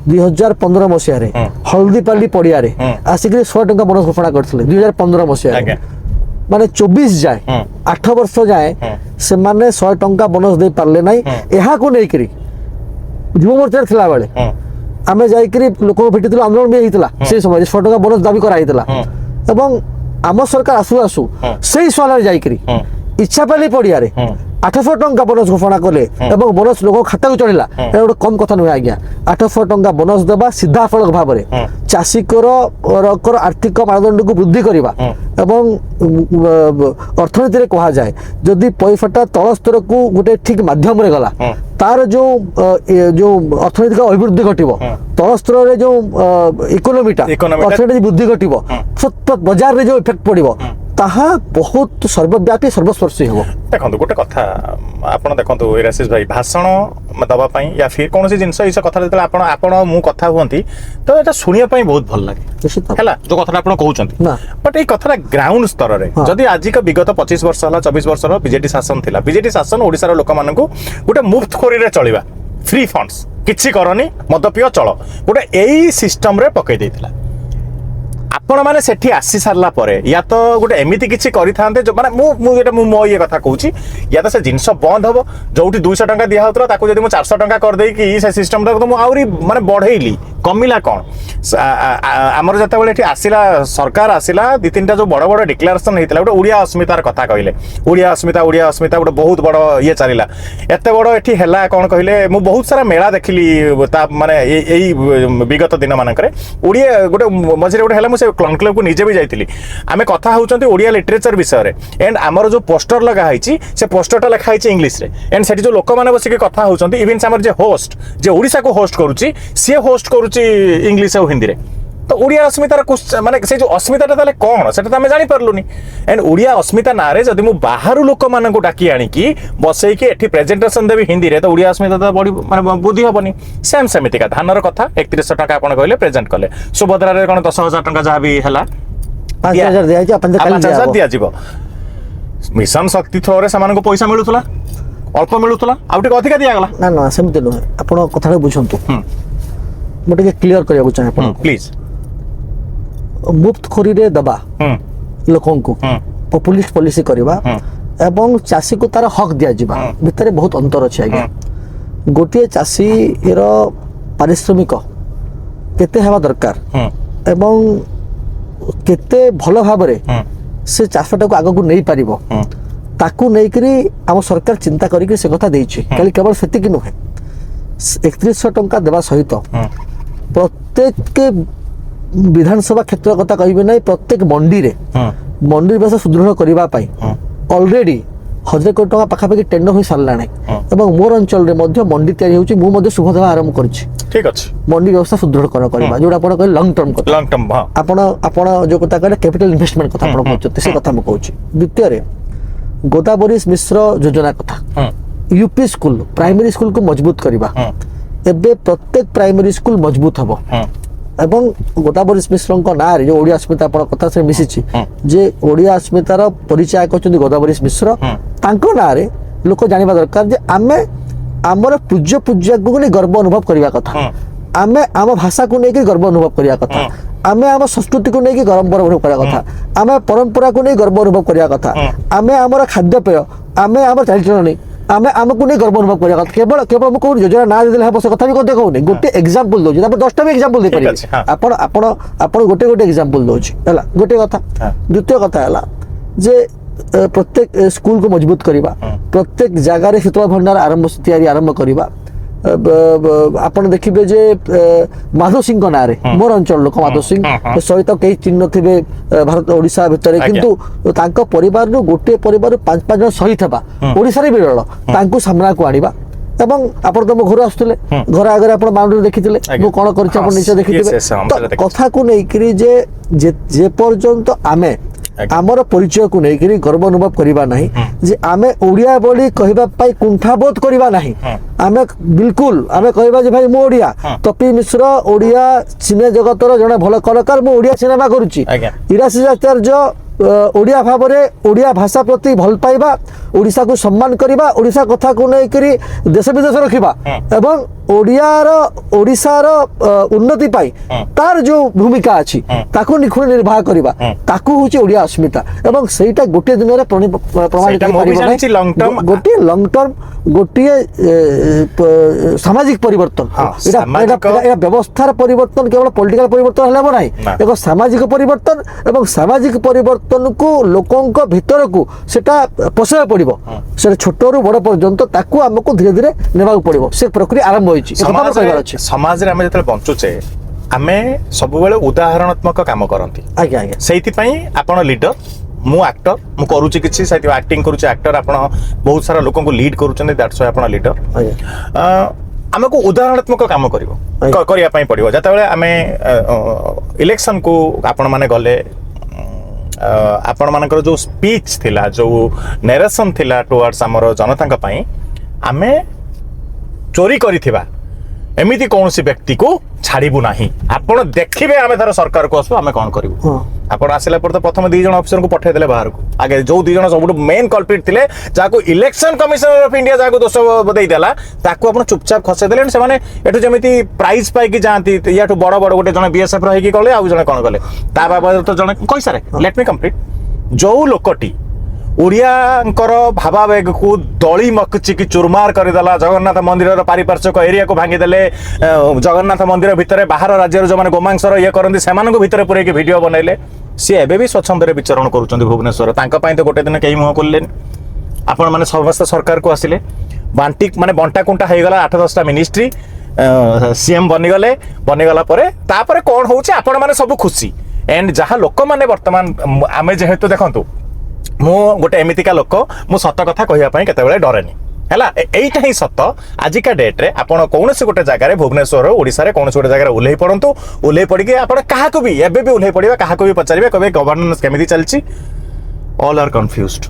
2015 ମସିହାରେ ହଳଦୀପାଲି ପଡ଼ିଆରେ ଆସିକି 100 ଟଙ୍କା ବୋନସ ଘୋଷଣା କରିଥିଲେ 2015 ମସିହାରେ, ମାନେ 24 ଯାଏ 8 ବର୍ଷ ଯାଏ ସେମାନେ 100 ଟଙ୍କା ବୋନସ ଦେଇ ପାରିଲେ ନାହିଁ। ଏହାକୁ ନେଇକରି ଯୁବ ମୋର୍ଚ୍ଚାରେ ଥିଲା ବେଳେ ଆମେ ଯାଇକରି ଲୋକଙ୍କୁ ଭେଟିଥିଲୁ, ଆନ୍ଦୋଳନ ବି ହେଇଥିଲା, ସେଇ ସମୟରେ 100 ଟଙ୍କା ବୋନସ ଦାବି କରାଯାଇଥିଲା ଏବଂ ଆମ ସରକାର ଆସୁ ଆସୁ ସେଇ ସୋହେଲାରେ ଯାଇକରି ଇଚ୍ଛାପାଲି ପଡ଼ିଆରେ 800 ଟଙ୍କା ବୋନସ ଘୋଷଣା କଲେ ଏବଂ ବୋନସ ଲୋକ ଖାତାକୁ ଚଢ଼ିଲା। এটা ଗୋଟେ କମ କଥା ନୁହେଁ ଆଜ୍ଞା, 800 ଟଙ୍କା ବୋନସ ଦେବା ସିଧାସଳଖ ଭାବରେ ଚାଷୀଙ୍କର ଆର୍ଥିକ ମାନଦଣ୍ଡକୁ ବୃଦ୍ଧି କରିବା ଏବଂ ଅର୍ଥନୀତିରେ କୁହାଯାଏ ଯଦି ପଇସାଟା ତଳ ସ୍ତରକୁ ଗୋଟେ ଠିକ ମାଧ୍ୟମରେ ଗଲା, ତାର ଯୋଉ ଅର୍ଥନୈତିକ ଅଭିବୃଦ୍ଧି ଘଟିବ, ତଳ ସ୍ତରରେ ଯୋଉ ଇକୋନୋମିଟା ଅର୍ଥନୀତି ବୃଦ୍ଧି ଘଟିବ, ବଜାରରେ ଯୋଉ ଇଫେକ୍ଟ ପଡ଼ିବ, ତାହା ବହୁତ ସର୍ବବ୍ୟାପୀ ସର୍ବସ୍ପର୍ଶୀ ହେବ। ଦେଖନ୍ତୁ ଗୋଟେ କଥା ଆପଣ ଦେଖନ୍ତୁ ଇରାସିସ୍ ଭାଇ, ଭାଷଣ ଦେବା ପାଇଁ ୟା ଫିର୍ କୌଣସି ଜିନିଷ ଏଇ କଥା ଯେତେବେଳେ ଆପଣ ମୁଁ କଥା ହୁଅନ୍ତି ତ ଏଟା ଶୁଣିବା ପାଇଁ ବହୁତ ଭଲ ଲାଗେ, ହେଲା ଯୋଉ କଥାଟା ଆପଣ କହୁଛନ୍ତି, ବଟ୍ ଏଇ କଥାଟା ଗ୍ରାଉଣ୍ଡ ସ୍ତରରେ ଯଦି ଆଜିକା ବିଗତ 25 ବର୍ଷ ହେଲା 24 ବର୍ଷର ବିଜେଡି ଶାସନ ଥିଲା, ବିଜେଡି ଶାସନ ଓଡ଼ିଶାର ଲୋକମାନଙ୍କୁ ଗୋଟେ ମୁଫ୍ତଖୋରୀରେ ଚଳିବା, ଫ୍ରି ଫଣ୍ଡସ୍, କିଛି କରନି, ମଦ ପିଅ ଚଳ, ଗୋଟେ ଏଇ ସିଷ୍ଟମରେ ପକେଇ ଦେଇଥିଲା। ଆପଣ ମାନେ ସେଠି ଆସି ସାରିଲା ପରେ ୟା ତ ଗୋଟେ ଏମିତି କିଛି କରିଥାନ୍ତେ ମାନେ ମୁଁ ମୋ ଇଏ କଥା କହୁଛି, ୟା ତ ସେ ଜିନିଷ ବନ୍ଦ ହବ, ଯୋଉଠି 200 ଟଙ୍କା ଦିଆ ହଉଥିଲା ତାକୁ ଯଦି ମୁଁ 400 ଟଙ୍କା କରିଦେଇକି ସେ ସିଷ୍ଟମଟାକୁ ତ ମୁଁ ଆହୁରି ମାନେ ବଢେଇଲି, କମିଲା କ'ଣ? ଆମର ଯେତେବେଳେ ଏଠି ଆସିଲା ସରକାର ଆସିଲା, 2-3ଟା ଯୋଉ ବଡ଼ ବଡ଼ ଡିକ୍ଲାରେସନ ହେଇଥିଲା, ଗୋଟେ ଓଡ଼ିଆ ଅସ୍ମିତାର କଥା କହିଲେ, ଓଡ଼ିଆ ଅସ୍ମିତା ଗୋଟେ ବହୁତ ବଡ଼ ଇଏ ଚାଲିଲା, ଏତେ ବଡ଼ ଏଠି ହେଲା କ'ଣ କହିଲେ, ମୁଁ ବହୁତ ସାରା ମେଳା ଦେଖିଲି ତା ମାନେ ଏଇ ବିଗତ ଦିନ ମାନଙ୍କରେ, ଓଡ଼ିଆ ଗୋଟେ ମଝିରେ ଗୋଟେ ହେଲା, ମୁଁ ସେ କନକ୍ଲେଭକୁ ନିଜେ ବି ଯାଇଥିଲି, ଆମେ କଥା ହଉଛନ୍ତି ଓଡ଼ିଆ ଲିଟରେଚର ବିଷୟରେ, ଏଣ୍ଡ ଆମର ଯୋଉ ପୋଷ୍ଟର ଲଗା ହେଇଛି ସେ ପୋଷ୍ଟରଟା ଲେଖା ହେଇଛି ଇଂଲିଶରେ, ଏଣ୍ଡ ସେଠି ଯୋଉ ଲୋକମାନେ ବସିକି କଥା ହଉଛନ୍ତି, ଇଭେନ୍ ଆମର ଯେ ହୋଷ୍ଟ, ଯେ ଓଡ଼ିଶାକୁ ହୋଷ୍ଟ କରୁଛି, ସିଏ ହୋଷ୍ଟ କରୁଛି ଇଂଲିଶ ଆଉ ହିନ୍ଦୀରେ, ତ ଓଡ଼ିଆ ଅସ୍ମିତାର ମାନେ ସେ ଯୋଉ ଅସ୍ମିତାଟା ତାହେଲେ କ'ଣ ସେଟା ତ ଆମେ ଜାଣିପାରିଲୁନି। ଏଣ୍ଡ ଓଡ଼ିଆ ଅସ୍ମିତା ନାଁରେ ଯଦି ମୁଁ ବାହାରୁ ଲୋକମାନଙ୍କୁ ଡାକି ଆଣିକି ବସେଇକି ଏଠି ପ୍ରେଜେଣ୍ଟେସନ ଦେବି ହିନ୍ଦୀରେ, ତ ଓଡ଼ିଆ ଅସ୍ମିତା ତ ବଢ଼ି ମାନେ ବୃଦ୍ଧି ହବନି। ସେମିତିକା ଧାନର କଥା 3100 ଟଙ୍କା ଆପଣ କହିଲେ ପ୍ରେଜେଣ୍ଟ କଲେ, ସୁଭଦ୍ରାରେ କ'ଣ 10,000 ଟଙ୍କା ଯାହା ବି ହେଲା 5,000 ଦିଆଯିବ। ମିଶନ ଶକ୍ତି ଥ୍ରୋରେ ସେମାନଙ୍କୁ ପଇସା ମିଳୁଥିଲା, ଅଳ୍ପ ମିଳୁଥିଲା, ଆଉ ଟିକେ ଅଧିକା ଦିଆଗଲା। ନା ନା ସେମିତି ନୁହେଁ, ଆପଣ କଥାଟା ବୁଝନ୍ତୁ। ମୁଁ ଟିକେ କ୍ଲିୟର କରିବାକୁ ଚାହେଁ ଆପଣ ପ୍ଲିଜ। ମୁଫ୍ତ ଖୋରିରେ ଦେବା ଲୋକଙ୍କୁ, ପପୁଲିଷ୍ଟ ପଲିସି କରିବା ଏବଂ ଚାଷୀକୁ ତାର ହକ୍ ଦିଆଯିବା ଭିତରେ ବହୁତ ଅନ୍ତର ଅଛି ଆଜ୍ଞା। ଗୋଟିଏ ଚାଷୀର ପାରିଶ୍ରମିକ କେତେ ହେବା ଦରକାର ଏବଂ କେତେ ଭଲ ଭାବରେ ସେ ଚାଷଟାକୁ ଆଗକୁ ନେଇପାରିବ, ତାକୁ ନେଇକରି ଆମ ସରକାର ଚିନ୍ତା କରିକି ସେ କଥା ଦେଇଛି। ଖାଲି କେବଳ ସେତିକି ନୁହେଁ, 3100 ଟଙ୍କା ଦେବା ସହିତ ପ୍ରତ୍ୟେକ ବିଧାନସଭା କ୍ଷେତ୍ର କଥା କହିବି ନାହିଁ, ପ୍ରତ୍ୟେକ ମଣ୍ଡିରେ ମଣ୍ଡି ବ୍ୟବସ୍ଥା ସୁଦୃଢ଼ କରିବା ପାଇଁ ଅଲରେଡି 1000 କୋଟି ଟଙ୍କା ପାଖାପାଖି ଟେଣ୍ଡର ହୋଇ ସାରିଲାଣି ଏବଂ ମୋର ଅଞ୍ଚଳରେ ମଧ୍ୟ ମଣ୍ଡି ତିଆରି ହେଉଛି। ମୁଁ ମଧ୍ୟ ଶୁଭ ଦେବା ଆରମ୍ଭ କରିଛି। ଠିକ ଅଛି। ମଣ୍ଡି ବ୍ୟବସ୍ଥା ସୁଦୃଢ଼କରଣ କରିବା, ଯୋଉଟା ଆପଣ କହିଲେ ଲଙ୍ଗ ଟର୍ମ କଥା। Long term. ଆପଣ ଯୋଉ କଥା କହିଲେ କ୍ୟାପିଟାଲ ଇନଭେଷ୍ଟମେଣ୍ଟ କଥା ଆପଣ କହୁଛନ୍ତି, ସେ କଥା ମୁଁ କହୁଛି। ଦ୍ୱିତୀୟରେ ଗୋଦାବରୀ ମିଶ୍ର ଯୋଜନା କଥା, ୟୁପି ସ୍କୁଲ ପ୍ରାଇମେରୀ ସ୍କୁଲକୁ ମଜବୁତ କରିବା। ଏବେ ପ୍ରତ୍ୟେକ ପ୍ରାଇମେରୀ ସ୍କୁଲ ମଜବୁତ ହବ ଏବଂ ଗୋଦାବରୀ ମିଶ୍ରଙ୍କ ନାଁରେ ଯୋଉ ଓଡ଼ିଆ ସ୍ମିତା ଆପଣ କଥା ସେ ମିଶିଛି, ଯେ ଓଡ଼ିଆ ସ୍ମିତାର ପରିଚୟ କରିଛନ୍ତି ଗୋଦାବରୀ ମିଶ୍ର, ତାଙ୍କ ନାଁରେ ଲୋକ ଜାଣିବା ଦରକାର ଯେ ଆମେ ଆମର ପୂଜ୍ୟ ପୂଜ୍ୟକୁ ନେଇ ଗର୍ବ ଅନୁଭବ କରିବା କଥା, ଆମେ ଆମ ଭାଷାକୁ ନେଇକି ଗର୍ବ ଅନୁଭବ କରିବା କଥା, ଆମେ ଆମ ସଂସ୍କୃତିକୁ ନେଇକି ଗର୍ବ ଅନୁଭବ କରିବା କଥା, ଆମେ ପରମ୍ପରାକୁ ନେଇ ଗର୍ବ ଅନୁଭବ କରିବା କଥା, ଆମେ ଆମର ଖାଦ୍ୟପେୟ, ଆମେ ଆମର ଚାଲିଚଳଣି, ଆମେ ଆମକୁ ନେଇ ଗର୍ବ ଅନୁଭବ କରିବା କଥା। କେବଳ କେବଳ ମୁଁ କହୁନି ଯୋଜନା ନାଁ ଦେଇଦେଲେ ହେବ ସେ କଥା ବି କଥା କହୁନି, ଗୋଟେ ଏକ୍ସାମ୍ପଲ ଦଉଛି, ତାପରେ 10ଟା ବି ଏକ୍ସାମ୍ପଲ ଦେଇପାରିବେ ଆପଣ। ଆପଣ ଗୋଟେ ଏକ୍ସାମ୍ପଲ ଦଉଛି ହେଲା, ଗୋଟେ କଥା। ଦ୍ୱିତୀୟ କଥା ହେଲା ଯେ ପ୍ରତ୍ୟେକ ସ୍କୁଲକୁ ମଜବୁତ କରିବା, ପ୍ରତ୍ୟେକ ଜାଗାରେ ଶୀତଳ ଭଣ୍ଡାର ତିଆରି ଆରମ୍ଭ କରିବା। ଆପଣ ଦେଖିବେ ଯେ ମାଧବ ସିଂଙ୍କ ନାଁରେ, ମୋର ଅଞ୍ଚଳ ଲୋକ ମାଧବ ସିଂ ସହିତ କେହି ଚିହ୍ନି ନଥିବେ ଭାରତ ଓଡ଼ିଶା ଭିତରେ, କିନ୍ତୁ ତାଙ୍କ ପରିବାରରୁ ଗୋଟିଏ ପରିବାରରୁ 5-5 ଜଣ ଶହୀଦ ହେବା ଓଡ଼ିଶାରେ ବିରଳ, ତାଙ୍କୁ ସାମ୍ନାକୁ ଆଣିବା। ଏବଂ ଆପଣ ତ ମୋ ଘରୁ ଆସୁଥିଲେ, ଘର ଆଗରେ ଆପଣ ବାଉଣ୍ଡରୀ ଦେଖିଥିଲେ, ମୁଁ କଣ କରିଛି ଆପଣ ନିଶ୍ଚୟ ଦେଖିଥିବେ। କଥାକୁ ନେଇକରି ଯେ ପର୍ଯ୍ୟନ୍ତ ଆମେ ଆମର ପରିଚୟକୁ ନେଇକରି ଗର୍ବ ଅନୁଭବ କରିବା ନାହିଁ, ଯେ ଆମେ ଓଡ଼ିଆ ବୋଲି କହିବା ପାଇଁ କୁଣ୍ଠାବୋଧ କରିବା ନାହିଁ, ଆମେ ବିଲକୁଲ ଆମେ କହିବା ଯେ ଭାଇ ମୁଁ ଓଡ଼ିଆ, ତପି ମିଶ୍ର ଓଡ଼ିଆ ସିନେ ଜଗତର ଜଣେ ଭଲ କଳାକାର, ମୁଁ ଓଡ଼ିଆ ସିନେମା କରୁଛି। ଇରାଶିଚାର୍ଯ୍ୟ ଓଡ଼ିଆ ଭାବରେ ଓଡ଼ିଆ ଭାଷା ପ୍ରତି ଭଲ ପାଇବା, ଓଡ଼ିଶାକୁ ସମ୍ମାନ କରିବା, ଓଡ଼ିଶା କଥାକୁ ନେଇକରି ଦେଶ ବିଦେଶ ରଖିବା ଏବଂ ଓଡ଼ିଶାର ଉନ୍ନତି ପାଇଁ ତାର ଯୋଉ ଭୂମିକା ଅଛି ତାକୁ ନିଖୁଣ ନିର୍ବାହ କରିବା, ତାକୁ ହଉଛି ଓଡ଼ିଆ ଅସ୍ମିତା। ଏବଂ ସେଇଟା ଗୋଟିଏ ଦିନରେ ପ୍ରମାଣିତ ହେଇପାରିବ ନାହିଁ। ଗୋଟିଏ ଲଙ୍ଗ ଟର୍ମ, ଗୋଟିଏ ସାମାଜିକ ପରିବର୍ତ୍ତନ, এটা ବ୍ୟବସ୍ଥାର ପରିବର୍ତ୍ତନ, କେବଳ ପଲିଟିକାଲ ପରିବର୍ତ୍ତନ ହେଲେ ହେବ ନାହିଁ, ଏକ ସାମାଜିକ ପରିବର୍ତ୍ତନ ଏବଂ ସାମାଜିକ ପରିବର୍ତ୍ତନକୁ ଲୋକଙ୍କ ଭିତରକୁ ସେଟା ପଶିବାକୁ ପଡ଼ିବ, ସେଟା ଛୋଟରୁ ବଡ଼ ପର୍ଯ୍ୟନ୍ତ ତାକୁ ଆମକୁ ଧୀରେ ଧୀରେ ନେବାକୁ ପଡ଼ିବ। ସେ ପ୍ରକ୍ରିୟା ଆରମ୍ଭ ହୋଇଛି। ସମାଜରେ ଆମେ ଯେତେବେଳେ ବଞ୍ଚୁଛେ ଆମେ ସବୁବେଳେ ଉଦାହରଣାତ୍ମକ କାମ କରନ୍ତି। ଆଜ୍ଞା ଆଜ୍ଞା, ସେଇଥିପାଇଁ ଆପଣ ଲିଡର, ମୁଁ ଆକ୍ଟର, ମୁଁ କରୁଛି କିଛି ସେଇଥିପାଇଁ ଆକ୍ଟିଂ କରୁଛି, ଆକ୍ଟର ଆପଣ ବହୁତ ସାରା ଲୋକଙ୍କୁ ଲିଡ୍ କରୁଛନ୍ତି, ଦ୍ୟାଟ୍ସ ହ୍ୱାଇ ଆପଣ ଲିଡର। ଆମକୁ ଉଦାହରଣାତ୍ମକ କାମ କରିବା ପାଇଁ ପଡ଼ିବ। ଯେତେବେଳେ ଆମେ ଇଲେକ୍ସନକୁ ଆପଣମାନେ ଗଲେ, ଆପଣମାନଙ୍କର ଯୋଉ ସ୍ପିଚ୍ ଥିଲା, ଯୋଉ ନେରେସନ୍ ଥିଲା ଟୁୱାର୍ଡସ୍ ଆମର ଜନତାଙ୍କ ପାଇଁ, ଆମେ ଚୋରି କରିଥିବା ଏମିତି କୌଣସି ବ୍ୟକ୍ତିକୁ ଛାଡ଼ିବୁ ନାହିଁ। ଆପଣ ଦେଖିବେ ଆମେ ଧର ସରକାରକୁ ଆସୁ ଆମେ କ'ଣ କରିବୁ। ଆପଣ ଆସିଲା ପରେ ତ ପ୍ରଥମେ 2 ଜଣ ଅଫିସରଙ୍କୁ ପଠାଇଦେଲେ ବାହାରକୁ। ଆଗେ ଯୋଉ 2 ଜଣ ସବୁଠୁ ମେନ୍ କଲପ୍ରିଟ୍ ଥିଲେ, ଯାହାକୁ ଇଲେକ୍ସନ କମିଶନର ଅଫ୍ ଇଣ୍ଡିଆ ଯାହାକୁ ଦୋଷ ଦେଇଦେଲା, ତାକୁ ଆପଣ ଚୁପଚାପ ଖସେଇ ଦେଲେଣି। ସେମାନେ ଏଠୁ ଯେମିତି ପ୍ରାଇଜ ପାଇକି ଯାଆନ୍ତି, ୟାଠୁ ବଡ଼ ବଡ଼ ଗୋଟେ ଜଣେ BSF ହେଇକି ଗଲେ, ଆଉ ଜଣେ କ'ଣ କଲେ, ତା ବାବଦରେ ତ ଜଣେ କହିସାରେ। ଲେଟ୍ ମି କମ୍ପ୍ଲିଟ୍। ଯୋଉ ଲୋକଟି ଓଡ଼ିଆଙ୍କର ଭାବାବେଗକୁ ଦଳି ମକଚିକି ଚୁରମାର କରିଦେଲା, ଜଗନ୍ନାଥ ମନ୍ଦିରର ପାରିପାର୍ଶ୍ୱିକ ଏରିଆକୁ ଭାଙ୍ଗିଦେଲେ, ଜଗନ୍ନାଥ ମନ୍ଦିର ଭିତରେ ବାହାର ରାଜ୍ୟର ଯେଉଁମାନେ ଗୋମାଂସର ଇଏ କରନ୍ତି ସେମାନଙ୍କୁ ଭିତରେ ପୁରେଇକି ଭିଡ଼ିଓ ବନେଇଲେ, ସିଏ ଏବେ ବି ସ୍ୱଚ୍ଛନ୍ଦରେ ବିଚରଣ କରୁଛନ୍ତି ଭୁବନେଶ୍ୱର। ତାଙ୍କ ପାଇଁ ତ ଗୋଟେ ଦିନ କେହି ମୁହଁ ଖୋଲିଲେନି। ଆପଣମାନେ ସମସ୍ତେ ସରକାରକୁ ଆସିଲେ, ବଣ୍ଟା କୁଣ୍ଟା ହେଇଗଲା, 8-10ଟା ମିନିଷ୍ଟ୍ରି, CM ବନିଗଲା ପରେ ତାପରେ କ'ଣ ହେଉଛି ଆପଣମାନେ ସବୁ ଖୁସି। ଏଣ୍ଡ ଯାହା ଲୋକମାନେ ବର୍ତ୍ତମାନ, ଆମେ ଯେହେତୁ ଦେଖନ୍ତୁ, ମୁଁ ଗୋଟେ ଏମିତିକା ଲୋକ, ମୁଁ ସତ କଥା କହିବା ପାଇଁ କେତେବେଳେ ଡରେନି ହେଲା। এইটা ହିଁ ସତ। ଆଜିକା ଡେଟ୍ରେ ଆପଣ କୌଣସି ଗୋଟେ ଜାଗାରେ, ଭୁବନେଶ୍ୱର ଓଡ଼ିଶାରେ କୌଣସି ଗୋଟେ ଜାଗାରେ ଓହ୍ଲେଇ ପଡ଼ନ୍ତୁ, ଓହ୍ଲେଇ ପଡ଼ିକି ଆପଣ କାହାକୁ ବି ଏବେ ବି ଓହ୍ଲେଇ ପଡ଼ିବେ, କାହାକୁ ବି ପଚାରିବେ, କହିବେ ଗଭର୍ଣ୍ଣାନ୍ସ କେମିତି ଚାଲିଛି, ଅଲ୍ ଆର୍ କନଫ୍ୟୁଜ୍ଡ।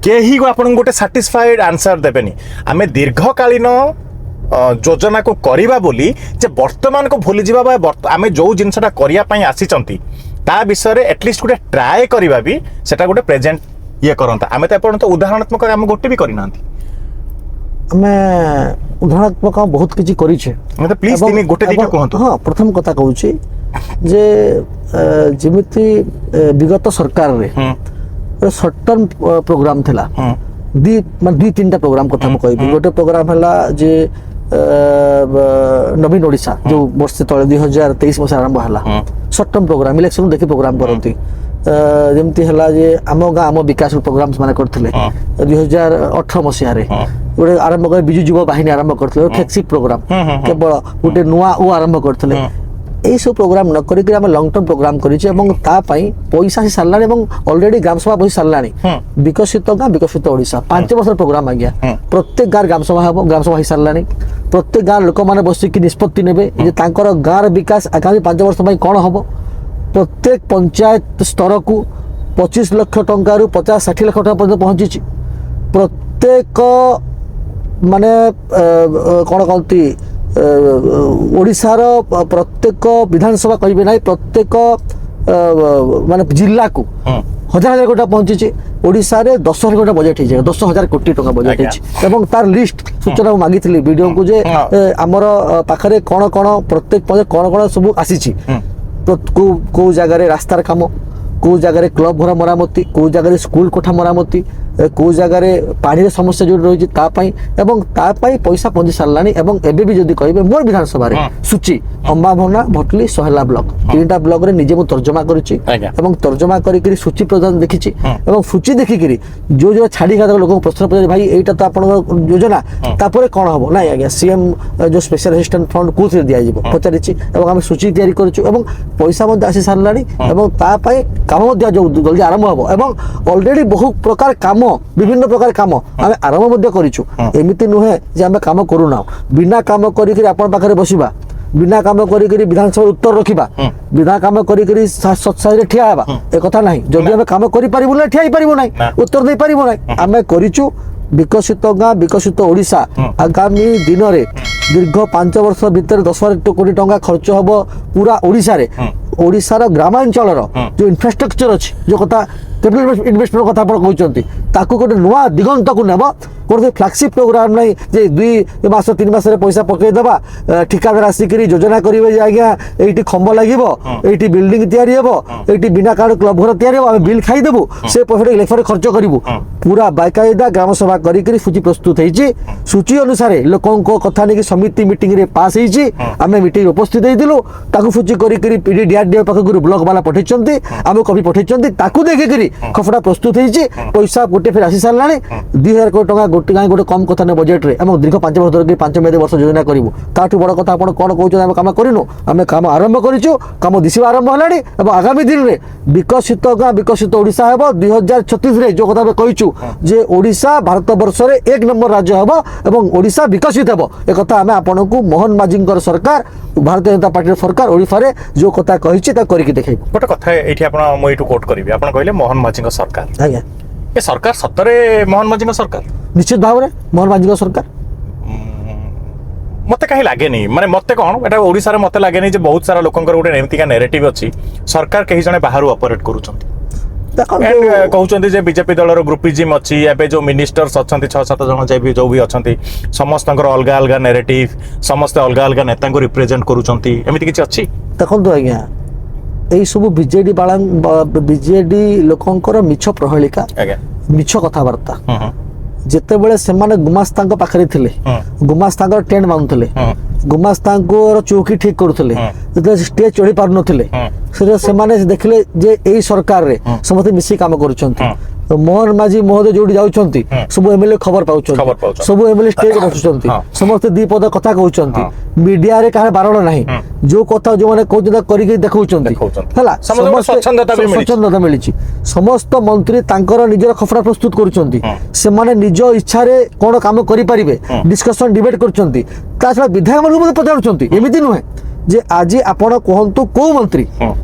କେହି ଆପଣଙ୍କୁ ଗୋଟେ ସାଟିସ୍ଫାଏଡ୍ ଆନ୍ସର ଦେବେନି। ଆମେ ଦୀର୍ଘକାଳୀନ ଯୋଜନାକୁ କରିବା ବୋଲି ଯେ ବର୍ତ୍ତମାନକୁ ଭୁଲିଯିବା, ବା ଆମେ ଯୋଉ ଜିନିଷଟା କରିବା ପାଇଁ ଆସିଛନ୍ତି ତା ବିଷୟରେ ଏଟଲିଷ୍ଟ ଗୋଟେ ଟ୍ରାଏ କରିବା ବି, ସେଟା ଗୋଟେ ପ୍ରେଜେଣ୍ଟ ଇଏ କରନ୍ତା ଆମେ ତ ଏପର୍ଯ୍ୟନ୍ତ ଉଦାହରଣାତ୍ମକ ଆମେ ଗୋଟେ ବି କରିନାହାନ୍ତି ଆମେ ଉଦାହରଣାତ୍ମକ ବହୁତ କିଛି କରିଛେ ମତେ ପ୍ଲିଜ ତିନି ଗୋଟେ ଦିଟା କୁହନ୍ତୁ ହଁ ପ୍ରଥମ କଥା କହୁଛି ଯେ ଯେମିତି ବିଗତ ସରକାରରେ ସର୍ଟ ଟର୍ମ ପ୍ରୋଗ୍ରାମ ଥିଲା ଦୁଇ ତିନିଟା ପ୍ରୋଗ୍ରାମ କଥା ମୁଁ କହିବି ଗୋଟେ ପ୍ରୋଗ୍ରାମ ହେଲା ଯେ ନବୀନ ଓଡ଼ିଶା ଯୋଉ ବର୍ଷ ତଳେ 2023 ମସିହା ଆରମ୍ଭ ହେଲା ସର୍ଟ ଟର୍ମ ପ୍ରୋଗ୍ରାମ ଇଲେକ୍ସନ ଦେଖି ପ୍ରୋଗ୍ରାମ କରନ୍ତି ଯେମିତି ହେଲା ଯେ ଆମ ଗାଁ ଆମ ବିକାଶ ପ୍ରୋଗ୍ରାମ ସେମାନେ କରିଥିଲେ 2018 ମସିହାରେ ଗୋଟେ ଆରମ୍ଭ କରି ବିଜୁ ଯୁବ ବାହିନୀ ଆରମ୍ଭ କରିଥିଲେ ଫ୍ଲେକ୍ସିବ୍ ପ୍ରୋଗ୍ରାମ କେବଳ ଗୋଟେ ନୂଆ ଓ ଆରମ୍ଭ କରିଥିଲେ এইসব প্রোগ্রাম ন করি আমি লং টর্ম প্রোগ্রাম করেছি এবং তা পাই পয়সা আসি সারলানি এবং অলরেডি গ্রামসভা বসি সারলানি বিকশিত গাঁ বিকশিত ওড়িশা 5 বছর প্রোগ্রাম আজ্ঞা প্রত্যেক গাঁর গ্রামসভা হব গ্রামসভা হয়ে সারলানি প্রত্যেক গাঁর লোক মানে বসিকি নিষ্পত্তি নেবে যে তাঁকর গাঁর বিকাশ আগামী 5 বর্ষ পাই কোণ হব প্রত্যেক পঞ্চায়েত স্তরকু 25 লক্ষ টঙ্কারু 50-60 লক্ষ টাকা পর্যন্ত পৌঁছিছি প্রত্যেক মানে কোণ কহতি ଓଡ଼ିଶାର ପ୍ରତ୍ୟେକ ବିଧାନସଭା କହିବେ ନାହିଁ ପ୍ରତ୍ୟେକ ମାନେ ଜିଲ୍ଲାକୁ ହଜାର ହଜାର କୋଟି ପହଞ୍ଚିଛି ଓଡ଼ିଶାରେ 10,000 କୋଟି ବଜେଟ୍ ହେଇଛି 10,000 କୋଟି ଟଙ୍କା ବଜେଟ୍ ହେଇଛି ଏବଂ ତାର ଲିଷ୍ଟ ସୂଚନା ମୁଁ ମାଗିଥିଲି ଭିଡ଼ିଓକୁ ଯେ ଆମର ପାଖରେ କ'ଣ କ'ଣ ପ୍ରତ୍ୟେକ କ'ଣ କ'ଣ ସବୁ ଆସିଛି କୋଉ ଜାଗାରେ ରାସ୍ତାର କାମ କୋଉ ଜାଗାରେ କ୍ଲବ ଘର ମରାମତି କୋଉ ଜାଗାରେ ସ୍କୁଲ କୋଠା ମରାମତି କୋଉ ଜାଗାରେ ପାଣିର ସମସ୍ୟା ଯୋଉଠି ରହିଛି ତା ପାଇଁ ଏବଂ ତା ପାଇଁ ପଇସା ପହଞ୍ଚି ସାରିଲାଣି ଏବଂ ଏବେ ବି ଯଦି କହିବେ ମୋର ବିଧାନସଭାରେ ସୂଚି ଅମ୍ବାଭନା ଭଟଲି ସହେଲା ବ୍ଲକ ତିନିଟା ବ୍ଲକରେ ନିଜେ ମୁଁ ତର୍ଜମା କରିଛି ଏବଂ ତର୍ଜମା କରିକିରି ସୂଚି ପ୍ରଦାନ ଦେଖିଛି ଏବଂ ସୂଚି ଦେଖିକିରି ଯୋଉ ଯୋଉ ଛାଡ଼ି ଖାତା ଲୋକଙ୍କୁ ପ୍ରଶ୍ନ ପଚାରି ଭାଇ ଏଇଟା ତ ଆପଣଙ୍କର ଯୋଜନା ତାପରେ କ'ଣ ହବ ନାଇଁ ଆଜ୍ଞା ସିଏମ୍ ଯୋଉ ସ୍ପେଶାଲ ଆସିଷ୍ଟାଣ୍ଟ ଫଣ୍ଡ କୋଉଥିରେ ଦିଆଯିବ ପଚାରିଛି ଏବଂ ଆମେ ସୂଚି ତିଆରି କରିଛୁ ଏବଂ ପଇସା ମଧ୍ୟ ଆସି ସାରିଲାଣି ଏବଂ ତା ପାଇଁ କାମ ମଧ୍ୟ ଯୋଉ ଜଲ୍ଦି ଆରମ୍ଭ ହବ ଏବଂ ଅଲରେଡି ବହୁ ପ୍ରକାର କାମ বিভিন্ন প্রকার কাম আমি আরম্ভ মধ্যে করিছু এমিতি নুহে যে আমি কাম করুনা বিনা কাম করিকি আপন পাখে বসিবা বিনা কাম করিকি বিধানসভা উত্তর রখিবা বিনা কাম করিকি সৎসাইরে ঠিয়া হবা এ কথা নাই যদি আমি কাম করি পারিবু না ঠিয়া পারিবু নাই উত্তর দেই পারিবু নাই আমি করিছু বিকশিত গাঁ বিকশিত ওড়িশা আগামী দিନରେ দীর্ঘ 5 বর্ষ ভিতরে 10,000 কোটি টঙ্কা খরচ হব পুরা ওড়িশারে ওড়িশার গ্রামাঞ্চলর যে ইনফ্রাস্ট্রকচর আছে যে কথা ক্যাপিটাল ইনভেস্টমেন্ট কথা আপনার কହୁଛନ୍ତି তাকে গোটে নূয়া দিগন্তকু নেব গোটে ফ্ল্যাগশিপ প্রোগ্রাম নাই যে 2 মাস 3 মাসের পয়সা পকাই দেবা ঠিকাদার আসিকি যোজনা করিবে যে আজ্ঞা এইটি খম্ব লাগিব এইটি বিল্ডিং তৈরি হব এইটি বিনা কার্ড ক্লব ঘর তৈরি হব আমি বিল খাই দেবু সে পয়সা ইলেকশনে খরচ করিবু পুরা বাকায়দা গ্রামসভা করিকি সূচি প্রস্তুত হয়েছি সূচি অনুসারে লোকଙ୍କ কথা নেকি সমিতি মিটিং রে পাস হয়েছি আমি মিটিং উপস্থিত হইতিলু তাকু সূচি করিকি পিডি ডিআরডিও পাখକୁ ব্লক বালা পঠাইଛନ୍ତି আমি কপি পঠাইଛନ୍ତି তাকু দেখিকি খফড়া প্রস্তুত হয়েছি পয়সা গোটে ফের আসি সারলানি 2,000 কোটি টাকা গোটে গাঁ গোটে কম কথা নে বজেট রে এবং দীর্ঘ 5 বছর ধরে 5 মেয়াদী বর্ষ যোজনা করিবু তাঠু বড় কথা আপন কোন কହୁଛନ୍ତି আমি কাম করিনু আমি কাম আরম্ভ করিছু কাম দিশিবা আরম্ভ হলানি এবং আগামী দিন রে বিকশিত গাঁ বিকশিত ওড়িশা ହେବ 2036 রে যে কথা আমি কইছু যে ওড়িশা ভারত বর্ষরে 1 নম্বর রাজ্য ହେବ এবং ওড়িশা বিকশিত ହେବ এ কথা আমি আপনকু মোহন মাঝিঙ্কর সরকার ভারতীয় জনতা পার্টির সরকার ওড়িশারে যে কথা কইছি তা করিকি দেখাইবু গোটে কথা এইটি আপন মই এটু কোট করিবি আপন কইলে মোহন মাঝিঙ্ক সরকার আজ্ঞা এ সরকার সতরে মোহন মাঝিঙ্ক সরকার নিশ্চিত ভাবে মোহন মাঝিঙ্কর সরকার মতে কাহি লাগেনি মানে মতে কোন এটা ওড়িশারে মতে লাগেনি যে বহুত সারা লোকଙ୍କର ଗୋଟେ ଏମିତିକା ନେରେଟିଭ ଅଛି ସରକାର କେହି ଜଣେ ବାହାରୁ ଅପରେଟ କରୁଛନ୍ତି କହୁଛନ୍ତି ଯେ ବିଜେପି ଦଳର ଗ୍ରୁପିଜିମ୍ ଅଛି ଏବେ ଯୋଉ ମିନିଷ୍ଟର୍ସ ଅଛନ୍ତି 6-7 ଜଣ ଯୋଉ ବି ଅଛନ୍ତି ସମସ୍ତଙ୍କର ଅଲଗା ଅଲଗା ନେରେଟିଭ ସମସ୍ତେ ଅଲଗା ଅଲଗା ନେତାଙ୍କୁ ରିପ୍ରେଜେଣ୍ଟ କରୁଛନ୍ତି ଏମିତି କିଛି ଅଛି ଦେଖନ୍ତୁ ଆଜ୍ଞା এই ସବୁ ବିଜେଡି ବିଜେଡି ଲୋକଙ୍କର ମିଛ ପ୍ରହେଳିକା ମିଛ କଥାବାର୍ତ୍ତା ଯେତେବେଳେ ସେମାନେ ଗୁମାସ୍ତାଙ୍କ ପାଖରେ ଥିଲେ ଗୁମାସ୍ତାଙ୍କର ଟେଣ୍ଟ ବାନ୍ଧୁଥିଲେ ଗୁମାସ୍ତାଙ୍କର ଚୌକି ଠିକ କରୁଥିଲେ ଯେତେବେଳେ ଷ୍ଟେଜ ଚଢି ପାରୁନଥିଲେ ସେଟା ସେମାନେ ଦେଖିଲେ ଯେ ଏଇ ସରକାରରେ ସମସ୍ତେ ମିଶି କାମ କରୁଛନ୍ତି ମୋହନ ମାଝୀ ମହୋଦୟ ଯୋଉଠି ଯାଉଛନ୍ତି ସବୁ ଏମଏଲଏ ଖବର ପାଉଛନ୍ତି ସବୁ ଏମଏଲଏ ଷ୍ଟେଜ ବସୁଛନ୍ତି ସମସ୍ତେ ଦି ପଦ କଥା କହୁଛନ୍ତି ମିଡିଆରେ କାହାର ବାରଣ ନାହିଁ ଯୋଉ କଥା ଯୋଉମାନେ କହୁଛନ୍ତି କରିକି ଦେଖାଉଛନ୍ତି ହେଲା ସ୍ୱଚ୍ଛନ୍ଦତା ମିଳିଛି ସମସ୍ତ ମନ୍ତ୍ରୀ ତାଙ୍କର ନିଜର ଖଫରା ପ୍ରସ୍ତୁତ କରୁଛନ୍ତି ସେମାନେ ନିଜ ଇଚ୍ଛାରେ କଣ କାମ କରିପାରିବେ ଡିସ୍କସନ ଡିବେଟ କରୁଛନ୍ତି ତା ଛଡା ବିଧାୟକମାନଙ୍କୁ ମଧ୍ୟ ପଚାରୁଛନ୍ତି ଏମିତି ନୁହେଁ ଯେ ଆଜି ଆପଣ କୁହନ୍ତୁ କୋଉ ମନ୍ତ୍ରୀ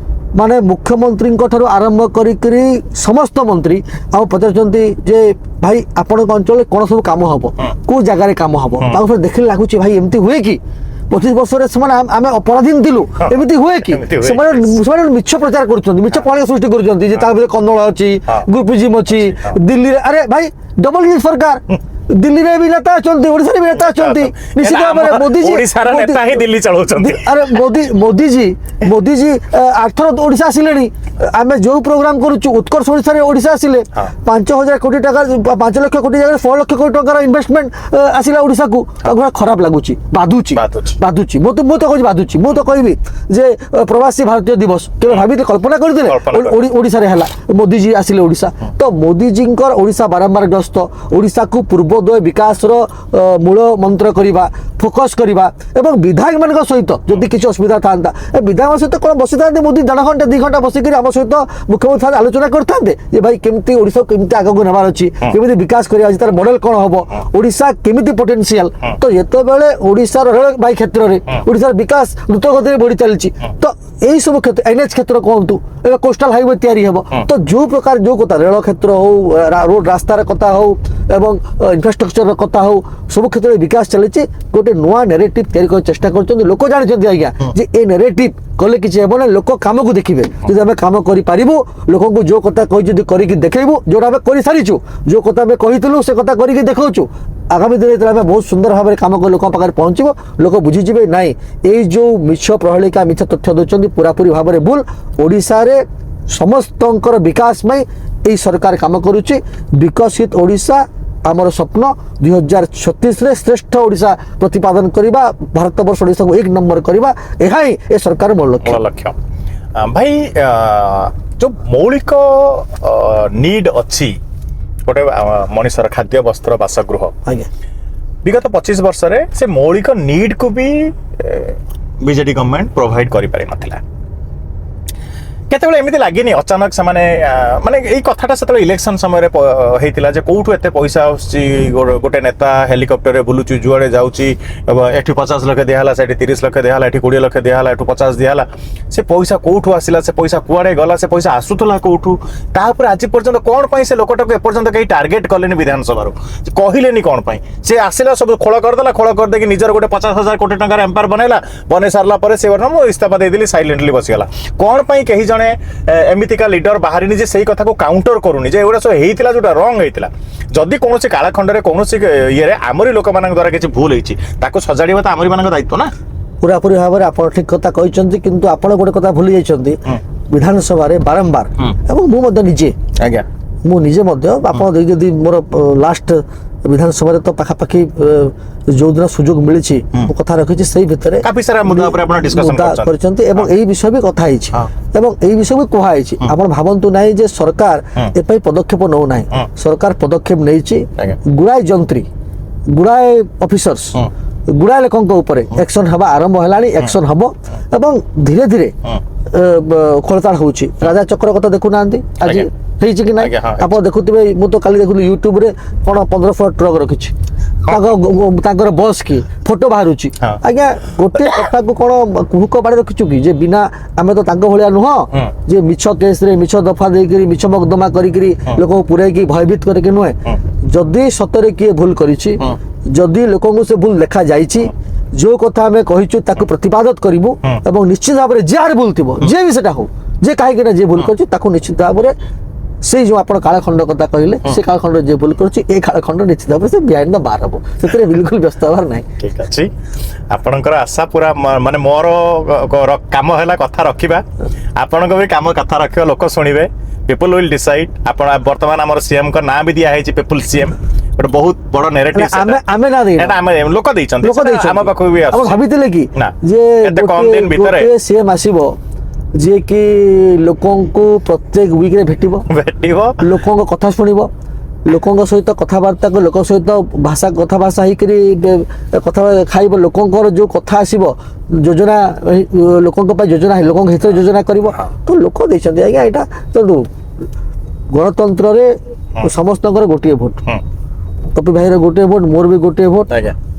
ମାନେ ମୁଖ୍ୟମନ୍ତ୍ରୀଙ୍କ ଠାରୁ ଆରମ୍ଭ କରିକିରି ସମସ୍ତ ମନ୍ତ୍ରୀ ଆଉ ପଚାରୁଛନ୍ତି ଯେ ଭାଇ ଆପଣଙ୍କ ଅଞ୍ଚଳରେ କଣ ସବୁ କାମ ହବ କୋଉ ଜାଗାରେ କାମ ହବ ତାକୁ ଦେଖିଲେ ଲାଗୁଛି ଭାଇ ଏମିତି ହୁଏ କି 25 ବର୍ଷରେ ସେମାନେ ଆମେ ଅପରାଧୀନ ଥିଲୁ ଏମିତି ହୁଏ କି? ଏମିତି ହୁଏ। ସେମାନେ ମିଛ ପ୍ରଚାର କରୁଛନ୍ତି, ମିଛ ପ୍ରଳୟ ସୃଷ୍ଟି କରୁଛନ୍ତି ଯେ ତା ଭିତରେ କନ୍ଦଳ ଅଛି, ଗ୍ରୁପିଜିମ୍ ଅଛି। ଦିଲ୍ଲୀରେ ଆରେ ଭାଇ ଡବଲ ଇଞ୍ଜିନ ସରକାର, ଦିଲ୍ଲୀରେ ବି ନେତା ଅଛନ୍ତି, ଓଡିଶାରେ ବି ନେତା ଅଛନ୍ତି। ନିଶ୍ଚିତ ଭାବରେ ମୋଦିଜୀ ଓଡିଶାର ନେତା ହିଁ ଦିଲ୍ଲୀ ଚଳାଉଛନ୍ତି। ଆରେ ମୋଦିଜୀ 8 ଥର ଓଡିଶା ଆସିଲେଣି। ଆମେ ଯୋଉ ପ୍ରୋଗ୍ରାମ କରୁଛୁ ଉତ୍କର୍ଷ ଓଡିଶାରେ ଓଡିଶା ଆସିଲେ 5,000 କୋଟି ଟଙ୍କା, 5 ଲକ୍ଷ କୋଟି ଜାଗାରେ 6 ଲକ୍ଷ କୋଟି ଟଙ୍କାର ଇନଭେଷ୍ଟମେଣ୍ଟ ଆସିଲା ଓଡିଶାକୁ। ତାକୁ ଖରାପ ଲାଗୁଛି, ବାଧୁଛି। ମୁଁ ତ କହୁଛି ବାଧୁଛି। ମୁଁ ତ କହିବି ଯେ ପ୍ରବାସୀ ଭାରତୀୟ ଦିବସ କେବେ ଭାବିଥିଲେ, କଳ୍ପନା କରିଥିଲେ ଓଡିଶାରେ ହେଲା? ମୋଦିଜୀ ଆସିଲେ ଓଡିଶା, ତ ମୋଦିଜୀଙ୍କର ଓଡିଶା ବାରମ୍ବାର ଗ୍ରସ୍ତ, ଓଡିଶାକୁ ପୂର୍ବୋଦୟ ବିକାଶର ମୂଳ ମନ୍ତ୍ର କରିବା, ଫୋକସ୍ କରିବା ଏବଂ ବିଧାୟକମାନଙ୍କ ସହିତ ଯଦି କିଛି ଅସୁବିଧା ଥାନ୍ତା, ବିଧାୟକ ସହିତ କ'ଣ ବସିଥାନ୍ତେ ମୋଦି 1.5 ଘଣ୍ଟା 2 ଘଣ୍ଟା ବସିକରି ଆମ ସହିତ ମୁଖ୍ୟମନ୍ତ୍ରୀ ସାଥେ ଆଲୋଚନା କରିଥାନ୍ତେ ଯେ ଭାଇ କେମିତି ଓଡିଶାକୁ କେମିତି ଆଗକୁ ନେବାର ଅଛି, କେମିତି ବିକାଶ କରିବା ଅଛି, ତାର ମଡେଲ କ'ଣ ହବ, ଓଡିଶା କେମିତି ପୋଟେନ୍ସିଆଲ। ତ ଯେତେବେଳେ ଓଡିଶାର ରେଳବାଇ କ୍ଷେତ୍ରରେ ଓଡିଶାର ବିକାଶ ଦ୍ରୁତ ଗତିରେ ବଢି ଚାଲିଛି, ତ এই সব ক্ষেত্রে এনএচ ক্ষেত্র কুহতু এবার কোস্টাল হাইওয়ে তৈরি হব, তো যে প্রকার যে কথা রেল ক্ষেত্র হো, রোড রাস্তার কথা হো এবং ইনফ্রাস্ট্রকচর কথা হো, সব ক্ষেত্রে বিকাশ চালিছে। গোটে নূয়া নেরেটিভ তৈরি করার চেষ্টা করছেন। লোক জানিছেন আজ্ঞা যে এই নেরেটিভ কলে কিছু হব না, লোক কামকু দেখবে। যদি আমি কাম করে পারিবু, লোকଙ୍କୁ যে কথা কই যদি করিকি দেখাইবু, যেটা আমি করে সারিছু, যে কথা আমি কহিতলু সে কথা করিকি দেখাউছু, আগামী দিনে যেতে আমি বহুত সুন্দর ভাবে কাম করে লোক পাখে পৌঁছব, লোক বুঝিଯିବେ নাই এই যে মিছ প্রহেলিকা মিছ তথ্য দৌঁছেন পুরাপুরি ভাবে ভুল। ওড়িশার সমস্তଙ୍କର বিকাশ ପାଇଁ এই সরকার কাম করুଛି। বিকশিত ওড়িশা আমার স্বপ্ন, 2036 শ্রেষ্ঠ ওড়িশা প্রতিপাদন করা, ভারতবর্ষ ওড়িশাকে 1 নম্বর করা, এহাই এ সরকার মূল লক্ষ্য। ভাই जो मौलिक नीड अच्छी गोटे मनीषर खाद्य वस्त्र बासगृह, विगत 25 वर्ष से मौलिक नीड को भी बीजेडी गवर्नमेंट प्रोवाइड करि पारि नथिला। केतेबेले एमिति लागिनी अचानक से माने एई कथाटा सेतले इलेक्शन समय रे हेतिला जे कोठु एते पैसा आउची, गोटे नेता हेलिकॉप्टर रे बुलुची, जुआडे जाउची, एठी 50 लाख दियाला, सेठी 30 लाख दियाला, एठी 20 लाख दियाला, एठु 50 दियाला। से पैसा कोठु आसिला, से पैसा कुआडे गला, से पैसा आसुतला कोठु, ता ऊपर आज पर्यंत कोन पई से लोकटाको ए पर्यंत कई टार्गेट कलेनी विधानसभा रो, कहिलेनी कोन पई से आसिला, सब खोळ कर देला, खोळ कर दे कि निजर गोटे 50,000 कोटी टंकार एम्पायर बनैला, बने सारला परे से वर्न मो इस्तीफा दे दिली, साइलेंटली बसि गला। कोन पई कहि एमितिका लीडर बाहरी जे सही कथा को काउंटर करूनी जे एवडा सब हेइतिला, जोटा रॉन्ग हेइतिला। जदि कोनोसी कालखंड रे कोनोसी ये रे आमरी लोक मानक द्वारा किछि भूल हेछि, ताको सजाडिबा त आमरी मानक दायित्व ना। पूरापूरी भाव आप ठीक कथा कहते, किंतु आपण गोटे कथा भूली जाइछन्ती विधानसभा रे बारंबार, एवं मु मध्य निजे आज्ञा मु निजे मध्य आप यदि मोर लास्ट विधानसभा रे तो पाखापाखि जो दिन सुजोग मिली कथा रखी से भितर काफी सारा मुद्दा पर आपण डिस्कशन करछन्ती एवं एई विषय भी कथा हिछि एवं एई विषय भी कोहा हिछि। आपण भावंतु नाही जे सरकार ए पई पदक्षेप नौ नाही, सरकार पदक्षेप नैछि। गुड़ाए जंत्री, गुड़ाए ऑफिसर्स, गुड़ाए लोकंक ऊपर एक्शन हवा आरंभ हेलानी, एक्शन हबो एवं धीरे धीरे खोलताड़ होउछि। राजा चक्र कथा देखु नांती आज हेछि कि नाही, आप देखुथिबे मु तो काली देखुली यूट्यूब रे कोन 15 फुट ट्रक रखिछि, ताकर बस की फोटो बाहरुछि। आज्ञा गोटे कथा को कोन कुहुक बाड़े रखिछु कि जे बिना आमे तो तांको भलिया नुह जे मिछ केस रे मिछ दफा देई करी मिछ मकदमा करी करी लोक पुरै की भयभीत करे के नुहे। जदि सतरे किए भूल करिछि, जदि लोकଙ୍କୁ से भूल देखा जाइछि, जो कथा आमे कहिछु ताको प्रतिपादन करिवु एवं निश्चित भाव रे जे आर भूल थिबो, जे भी सेटा हो, जे काहे के जे भूल करछि ताको निश्चित भाव रे से जो आपण कालखंड कथा कहले से कालखंड जे भूल करछि ए कालखंड निश्चित भाव से बिहाइंड द बार हबो, सेतरे बिल्कुल व्यस्त हबार नाही। ठीक अछि, आपनकर आशा पूरा माने मोर काम हैला कथा रखिबा, आपनको भी काम कथा रखिबा, लोक सुनिबे, पीपल विल डिसाइड। आपण वर्तमान हमर सीएम का नाम भी दिया है पीपल सीएम, बट बहुत बड़ नैरेटिव आमे ना देना, आमे लोक दैछन, हम पाखो भी हम भाबितले कि जे एते कम दिन भीतर सीएम आसीबो जे कि लोकंको प्रत्येक वीक रे भेटिबो, लोकंको कथा सुनिबो, लोकंको सहित कथाबार्ता को, लोक सहित भाषा कथा भाषा ही करी कथा खाइबो, लोकंकर जो कथा आसीबो योजना, लोकंको पय योजना, लोकंक हित योजना करिवो। तो लोक दैछन आज्ञा एटा तो गणतंत्र रे समस्तकर गोटिए भोट, कपि भाई रे गोटिए भोट, मोर भी गोटिए भोट,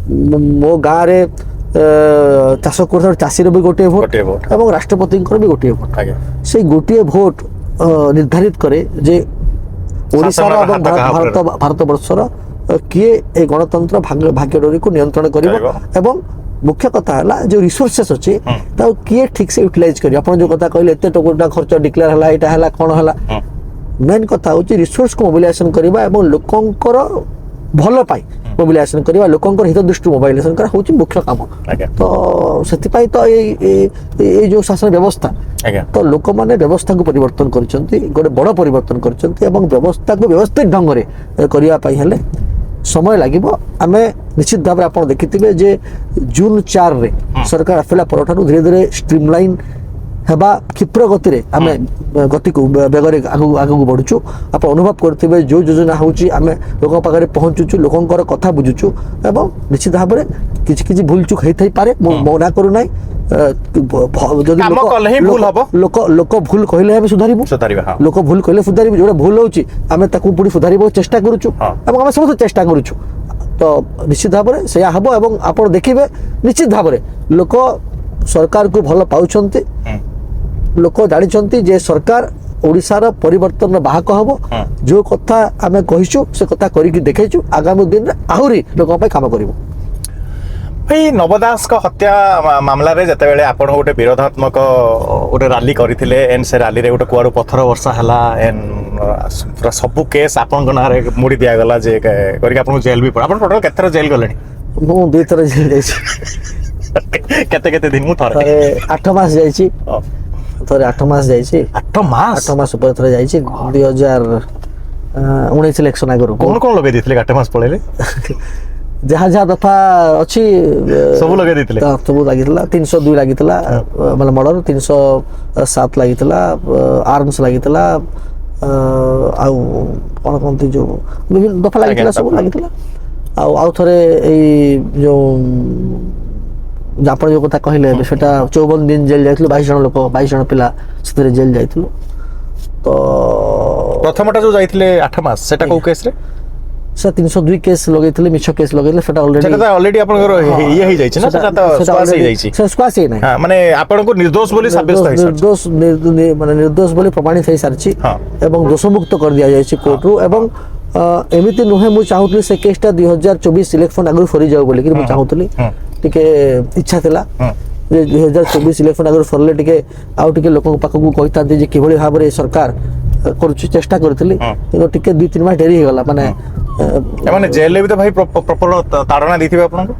मो गाँ रे चाष कर चाषी भी गोटे भोट एवं राष्ट्रपति भी गोटे भोट। से गोटे भोट निर्धारित करे जे ओडिशा भारत वर्षर किए ए गणतंत्र भाग्यडोरी को नियंत्रण करिवो एवं मुख्य कथा है जो रिसोर्सेस अच्छे किए ठीक से यूटिलाइज करिए आप जो कथा कहले एते टका खर्च डिक्लेयर है एटा है कौन है मेन कथा हूँ रिसोर्स को मोबिलाइजेशन करवा और लोकंकर भल पाई मोबिलाइजेशन करवा लोकंकर हित दृष्टि मोबिलाइजेशन करा हूँ मुख्य काम तो से तो ये जो शासन व्यवस्था तो लोक मैंने व्यवस्था को परिवर्तन करछंती गोटे बड़ परिवर्तन करछंती एवं व्यवस्था को व्यवस्थित ढंग से करने हेले समय लगे आम निश्चित भाव आप देखिथे जे जून 4 रे सरकार आसला पर धीरे धीरे स्ट्रीमलाइन हेबा क्षिप्र गति रे आम गति को बेगरे आगू बढ़ुचु आप अनुभव करते जो योजना होची आम लोक पाखे पहुँचुचु लोकंकर कथा बुझुचु एवं निश्चित भाव में किसी भूल चूक होता पारे मना करूना लोक भूल कहले आम सुधारू लोक भूल कहले सुधारू जो भूल होची आम पुणी सुधार चेष्टा करुचु आम समस्त चेष्टा करुचु तो निश्चित भाव में से हम एवं आप देखिए निश्चित भाव में लोक सरकार को भल पाउछंती लोक जानिछंती जे सरकार ओडिशार परिवर्तन बाहक हम जो कथा आम कहीचु से कथा करिकी देखैचु आगामी दिन आहुरी लोक काम करिवो भाई नव दास का हत्या मामला रे जते बेले आपण गोटे विरोधात्मक गोटे रैली करथिले एन से रैली रे गोटे कुआडू पत्थर वर्षा हला एन पूरा सब केस आपण गना रे मुड़ी दिया गला जे करिक आपण जेल भी पड़ आपण टोटल केतर जेल गलेनी मु दुई थर जेल जाइछि केते केते दिन मु थरे 8 मास जाइछि थरे 8 मास जाइछि 8 मास ऊपर थरे जाइछि 2019 इलेक्शन आगरो कोन लगे दिथले 8 मास पळेले जहाँ जहाँ दफा अच्छी सब लगे देथिले सब लागितला 302 लागितला मतलब मर्डर 307 लागितला आर्म्स लागितला आउ कोन कोनती जो विभिन्न दफा लागितला सब लागितला आउ थरे ए जो आपण जो कथा कहले सेटा 54 दिन जेल जाइतलो 22 जन लोक 22 जन पिला सेतरे जेल जाइतलो तो प्रथमटा जो जाइतले 8 मास सेटा को केस रे सर 302 केस लगेइथिले मिछ केस लगेइथिले सेटा ऑलरेडी आपनकर ये ही जाइछि ना सेटा तो स्क्वाश ही जाइछि सर स्क्वाश ही नहीं हां माने आपन को निर्दोष बोली साब्यस्त है निर्दोष माने निर्दोष बोली प्रमाणित है सारछि एवं दोषमुक्त कर दिया जाइछि कोर्ट रु एवं एमिति नुहे मु चाहूतली से केसटा 2024 इलेक्शन आगु फरी जाउ बोली कि मु चाहूतली टिके इच्छा थिला जे 2024 इलेक्शन आगु फरले टिके आउ टिके लोक पाखकु कहिता जे किभଳି भाबरे सरकार करछु चेष्टा करथिली किंतु टिके 2-3 मास डेरी हे गला माने माने जेल ले भी तो भाई प्रॉपर ताड़ना देथिबे आपन को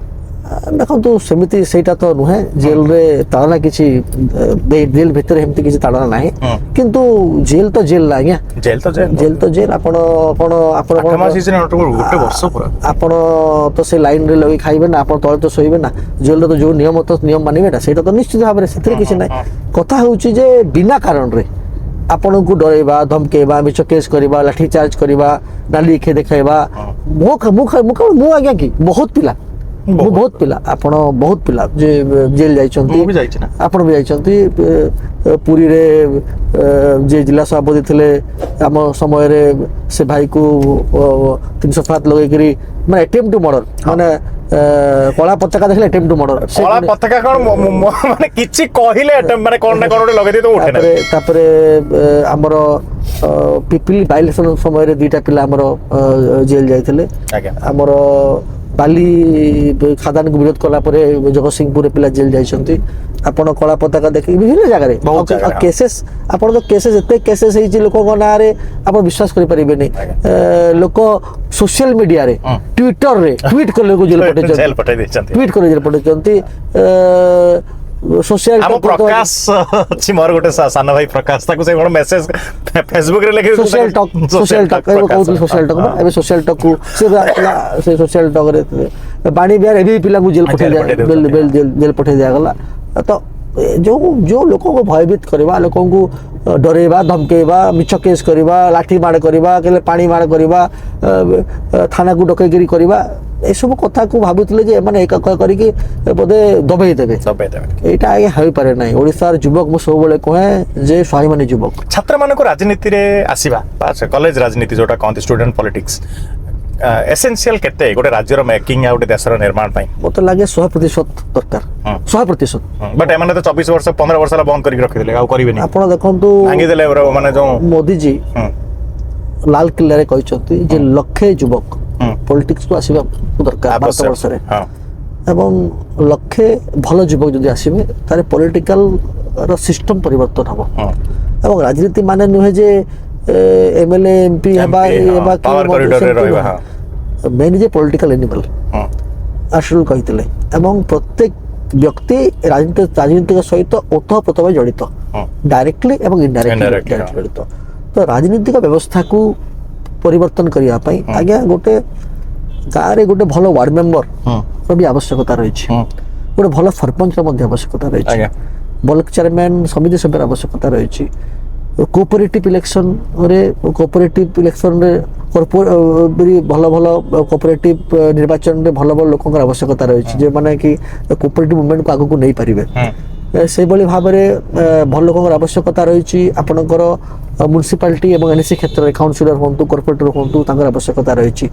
देखो सेमिति सेटा तो नुहे जेल रे ताड़ना किछि जेल भीतर हेमति किछि ताड़ना नाही किंतु जेल तो जेल लागे जेल तो जेल आपण कोन आपण मास हिसन गोटे वर्ष पूरा आपण तो से लाइन रे लगी खाइबे ना आपण तळे तो सोइबे ना जेल रे तो जो नियम तो नियम मानिबेटा सेटा तो निश्चित भाबरे सेथरे किछि नाही कथा होउची जे बिना कारण रे आपण को डरेबा धमकेबा मिछ केस करबा लाठी चार्ज करबा नाली खे देखाइबा मुख आज्ञा की बहुत पिला बहुत पिला आपण बहुत पिला जे जेल जाइछंती भी जाइछ ना आपण भी जाइछंती पुरी रे जे जिला सभापति थिले हम समय रे से भाई को 307 लगै करी माने अटेम्प्ट टू मर्डर माने कला पताका देखले अटेम्प्ट टू मर्डर कला पताका कोन माने किछि कहिले अटेम्प्ट माने कोन ना कोन लगै दे तो उठे ना तापरे हमर पिपिली बाइलेक्शन समय रे दुईटा पिला हमर जेल जाइथिले हमर बाली खादान को विरोध कला परे जगतसिंहपुर पिला जेल जाइछंती आपण कला पताका देखि विभिन्न जगह रे केसेस आपण तो केसेस एते केसेस हे जे लोक ना रे आपण विश्वास करि परिबे नै लोक सोशल मीडिया रे ट्विटर रे ट्वीट करले को जेल पठे दैछंती ट्वीट करे जेल पठे दैछंती सोशल प्रकाश अछि मोर गोटे सानो भाई प्रकाश ताको से कोन मेसेज फेसबुक रे लेखे सोशल टॉक सोशल टॉक एबे सोशल टॉक को से सोशल टॉक रे बाणी बिहार एबी पिला को जेल पठे जेल पठे दिया गला तो जो लोगों को भयभीत करवा लोगों को डरेबा धमकेबा मिछ केस करवा लाठी माड़ करवा केले पानी माड़ करवा थाना को डकैगिरी करवा ए सब कथा को भाबुतले जे माने एक करिके बोधे दबेई देबे एटा आगे होई पारे नै ओडिसार युवक मु सब बेले कहे जे स्वाभिमानी युवक छात्र मान को राजनीति रे आसीबा कॉलेज राजनीति जोटा कहते स्टूडेंट पॉलिटिक्स एसेंशियल केते गोटे राज्यर मेकिंग आ गोटे देशर निर्माण पई मते लागे 100% दरकार 100% बट एमाने तो 24 वर्ष 15 वर्ष ला बंद करि रखिले आ करिवे नै आपण देखंतु आंगी देले माने जो मोदी जी लाल किल्ला रे कहिसथि जे लक्षे युवक पॉलिटिक्स को आसीबा दरकार 12 वर्ष रे এবং লক্ষে ভালো যুবক যদি আসবে তাহলে পলিটিকাল সিস্টেম পরিবর্তন হব এবং রাজনীতি মানে নুহে যে এমএলএ এমপি হেবা হেবা পাওয়ার করিডোরে রহিবা মেন যে পলিটিকাল এনিমাল আসল কহিଥିଲେ এবং প্রত্যেক ব্যক্তি রাজনীতিক সহিত ওতপ্রোত ভাবে জড়িত ডাইরেক্টলি এবং ইনডাইরেক্টলি জড়িত তো রাজনীতিক ব্যবস্থাକୁ ପରିବର୍ତ୍ତନ କରିବା ପାଇଁ ଆଜ୍ଞା ଗୋଟେ ଗାଁରେ ଗୋଟେ ଭଲ ୱାର୍ଡ ମେମ୍ବର ବି ଆବଶ୍ୟକତା ରହିଛି ଗୋଟେ ଭଲ ସରପଞ୍ଚର ମଧ୍ୟ ଆବଶ୍ୟକତା ରହିଛି ବ୍ଲକ ଚେୟାରମ୍ୟାନ ସମିତି ସଭ୍ୟର ଆବଶ୍ୟକତା ରହିଛି କୋଅପରେଟିଭ ଇଲେକ୍ସନରେ ଭଲ ଭଲ କୋଅପରେଟିଭ ନିର୍ବାଚନରେ ଭଲ ଭଲ ଲୋକଙ୍କର ଆବଶ୍ୟକତା ରହିଛି ଯେଉଁମାନେ କି କୋଅପରେଟିଭ ମୁଭମେଣ୍ଟକୁ ଆଗକୁ ନେଇପାରିବେ ସେଇଭଳି ଭାବରେ ଭଲ ଲୋକଙ୍କର ଆବଶ୍ୟକତା ରହିଛି ଆପଣଙ୍କର ମ୍ୟୁନିସିପାଲିଟି ଏବଂ ଏନ୍ଏସି କ୍ଷେତ୍ରରେ କାଉନସିଲର ହୁଅନ୍ତୁ କର୍ପୋରେଟର ହୁଅନ୍ତୁ ତାଙ୍କର ଆବଶ୍ୟକତା ରହିଛି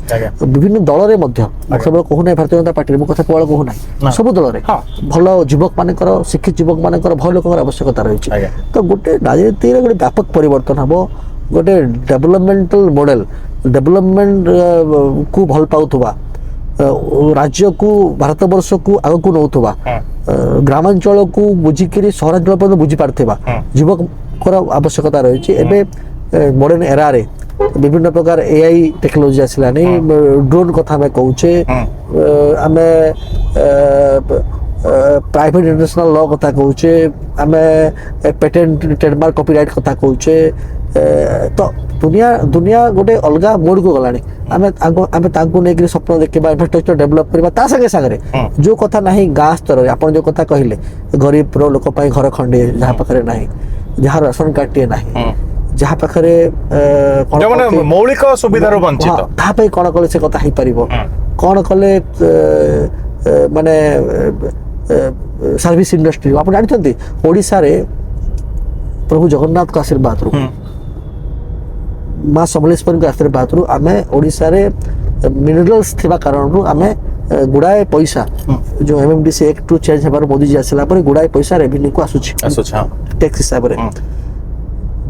ବିଭିନ୍ନ ଦଳରେ ମଧ୍ୟ କେବଳ କହୁନାହିଁ ଭାରତୀୟ ଜନତା ପାର୍ଟିରେ ମୁଁ କଥା କେବଳ କହୁନାହିଁ ସବୁ ଦଳରେ ଭଲ ଯୁବକ ମାନଙ୍କର ଶିକ୍ଷିତ ଯୁବକ ମାନଙ୍କର ଭଲ ଲୋକଙ୍କର ଆବଶ୍ୟକତା ରହିଛି ତ ଗୋଟେ ରାଜନୀତିରେ ଗୋଟେ ବ୍ୟାପକ ପରିବର୍ତ୍ତନ ହବ ଗୋଟେ ଡେଭଲପମେଣ୍ଟାଲ ମଡେଲ ଡେଭଲପମେଣ୍ଟ କୁ ଭଲ ପାଉଥିବା ରାଜ୍ୟକୁ ଭାରତବର୍ଷକୁ ଆଗକୁ ନେଉଥିବା ଗ୍ରାମାଞ୍ଚଳକୁ ବୁଝିକିରି ସହରାଞ୍ଚଳ ପର୍ଯ୍ୟନ୍ତ ବୁଝିପାରୁଥିବା ଯୁବକଙ୍କର ଆବଶ୍ୟକତା ରହିଛି ଏବେ ମଡର୍ଣ୍ଣ ଏରାରେ ବିଭିନ୍ନ ପ୍ରକାର ଏଆଇ ଟେକ୍ନୋଲୋଜି ଆସିଲାଣି ଡ୍ରୋନ୍ କଥା ଆମେ କହୁଛେ ଆମେ ପ୍ରାଇଭେଟ ଇଣ୍ଟରନ୍ୟାସନାଲ ଲ କଥା କହୁଛେ ଆମେ ପେଟେଣ୍ଟ ଟ୍ରେଡମାର୍କ କପିରାଇଟ୍ କଥା କହୁଛେ ତ ଦୁନିଆ ଗୋଟେ ଅଲଗା ମୋଡକୁ ଗଲାଣି ଆମେ ତାଙ୍କୁ ନେଇକି ସ୍ୱପ୍ନ ଦେଖିବା ଇନଫ୍ରାଷ୍ଟ୍ରକ୍ଚର ଡେଭଲପ କରିବା ତା ସାଙ୍ଗେ ସାଙ୍ଗରେ ଯୋଉ କଥା ନାହିଁ ଗାଁ ସ୍ତରରେ ଆପଣ ଯୋଉ କଥା କହିଲେ ଗରିବର ଲୋକ ପାଇଁ ଘର ଖଣ୍ଡିଏ ଯାହା ପାଖରେ ନାହିଁ ଯାହାର ରାସନ କାର୍ଡଟିଏ ନାହିଁ ଯାହା ପାଖରେ ମୌଳିକ ସୁବିଧାରୁ ବଞ୍ଚିତ ତା ପାଇଁ କଣ କଲେ ସେ କଥା ହେଇପାରିବ କଣ କଲେ ମାନେ ସର୍ଭିସ ଇଣ୍ଡଷ୍ଟ୍ରି ଆପଣ ଜାଣିଛନ୍ତି ଓଡ଼ିଶାରେ ପ୍ରଭୁ ଜଗନ୍ନାଥଙ୍କ ଆଶୀର୍ବାଦରୁ ମା ସମଲେଶ୍ୱରୀଙ୍କ ଆଶୀର୍ବାଦରୁ ଆମେ ଓଡ଼ିଶାରେ ମିନେରାଲ୍ସ ଥିବା କାରଣରୁ ଆମେ ଗୁଡ଼ାଏ ପଇସା ଯୋଉ MMDC ଆକ୍ଟ ଚେଞ୍ଜ ହେବାରୁ ମୋଦିଜୀ ଆସିଲା ପରେ ଗୁଡ଼ାଏ ପଇସା ରେଭିନ୍ୟୁକୁ ଆସୁଛି ଟ୍ୟାକ୍ସ ହିସାବରେ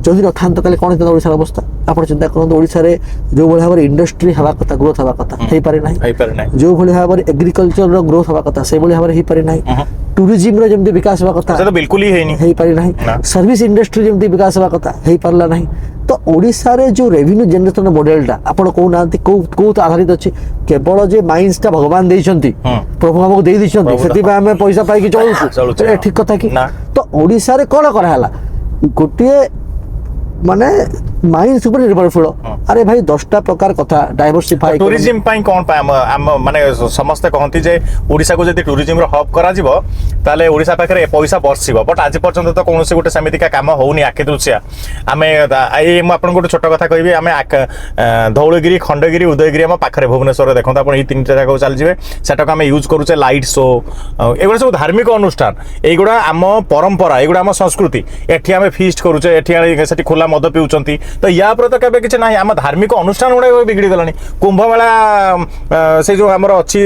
ଯଦି ନଥାନ୍ତା ତାହେଲେ କ'ଣ ହେଇଥାନ୍ତା ଓଡ଼ିଶାର ଅବସ୍ଥା ଆପଣ ଚିନ୍ତା କରନ୍ତୁ ଓଡ଼ିଶାରେ ଯୋଉଭଳି ଭାବରେ ଇଣ୍ଡଷ୍ଟ୍ରି ହେବା କଥା ଗ୍ରୋଥ ହେବା କଥା ହେଇପାରି ନାହିଁ ଯୋଉଭଳି ଭାବରେ ଏଗ୍ରିକଲଚରର ଗ୍ରୋଥ ହେବା କଥା ସେଇଭଳି ଭାବରେ ହେଇପାରି ନାହିଁ ଟୁରିଜିମର ଯେମିତି ବିକାଶ ହେବା କଥା ବିଲକୁଲ ହେଇପାରି ନାହିଁ ସର୍ଭିସ ଇଣ୍ଡଷ୍ଟ୍ରି ଯେମିତି ବିକାଶ ହେବା କଥା ହେଇପାରିଲା ନାହିଁ ତ ଓଡ଼ିଶାରେ ଯୋଉ ରେଭିନ୍ୟୁ ଜେନେରେସନ ମଡେଲଟା ଆପଣ କହୁନାହାନ୍ତି କୋଉ ଆଧାରିତ ଅଛି କେବଳ ଯେ ମାଇନ୍ସଟା ଭଗବାନ ଦେଇଛନ୍ତି ପ୍ରଭୁ ଆମକୁ ଦେଇ ଦେଇଛନ୍ତି ସେଥିପାଇଁ ଆମେ ପଇସା ପାଇକି ଚଳୁଛୁ ଠିକ କଥା କି ତ ଓଡ଼ିଶାରେ କ'ଣ କରାହେଲା ଗୋଟିଏ ମାନେ ମାଇନ୍ସ ଉପରେ ନିର୍ଭରଶୀଳ ଆରେ ଭାଇ 10ଟା ପ୍ରକାର କଥା ଡାଇଭରସିଫାଇ ଟୁରିଜିମ ପାଇଁ କ'ଣ ମାନେ ସମସ୍ତେ କହନ୍ତି ଯେ ଓଡ଼ିଶାକୁ ଯଦି ଟୁରିଜିମର ହବ୍ କରାଯିବ ତାହେଲେ ଓଡ଼ିଶା ପାଖରେ ପଇସା ବର୍ଷିବ ବଟ୍ ଆଜି ପର୍ଯ୍ୟନ୍ତ ତ କୌଣସି ଗୋଟେ ସେମିତିକା କାମ ହଉନି ଆଖି ଦୃଶ୍ୟା ଆମେ ଏଇ ମୁଁ ଆପଣଙ୍କୁ ଗୋଟେ ଛୋଟ କଥା କହିବି ଆମେ ଧଉଳଗିରି ଖଣ୍ଡଗିରି ଉଦୟଗିରି ଆମ ପାଖରେ ଭୁବନେଶ୍ୱରରେ ଦେଖନ୍ତୁ ଆପଣ ଏଇ 3ଟା ଜାଗାକୁ ଚାଲିଯିବେ ସେଟାକୁ ଆମେ ୟୁଜ୍ କରୁଛେ ଲାଇଟ୍ ଶୋ ଏଗୁଡ଼ା ସବୁ ଧାର୍ମିକ ଅନୁଷ୍ଠାନ ଏଇଗୁଡ଼ା ଆମ ପରମ୍ପରା ଏଇଗୁଡ଼ା ଆମ ସଂସ୍କୃତି ଏଠି ଆମେ ଫିଷ୍ଟ କରୁଛେ ଏଠି ସେଠି ଖୋଲା ମଦ ପିଉଛନ୍ତି ତ ୟା ଉପରେ ତ କେବେ କିଛି ନାହିଁ ଆମ ଧାର୍ମିକ ଅନୁଷ୍ଠାନ ଗୁଡ଼ାକ ବିଗିଡ଼ି ଗଲାଣି କୁମ୍ଭମେଳା ସେ ଯୋଉ ଆମର ଅଛି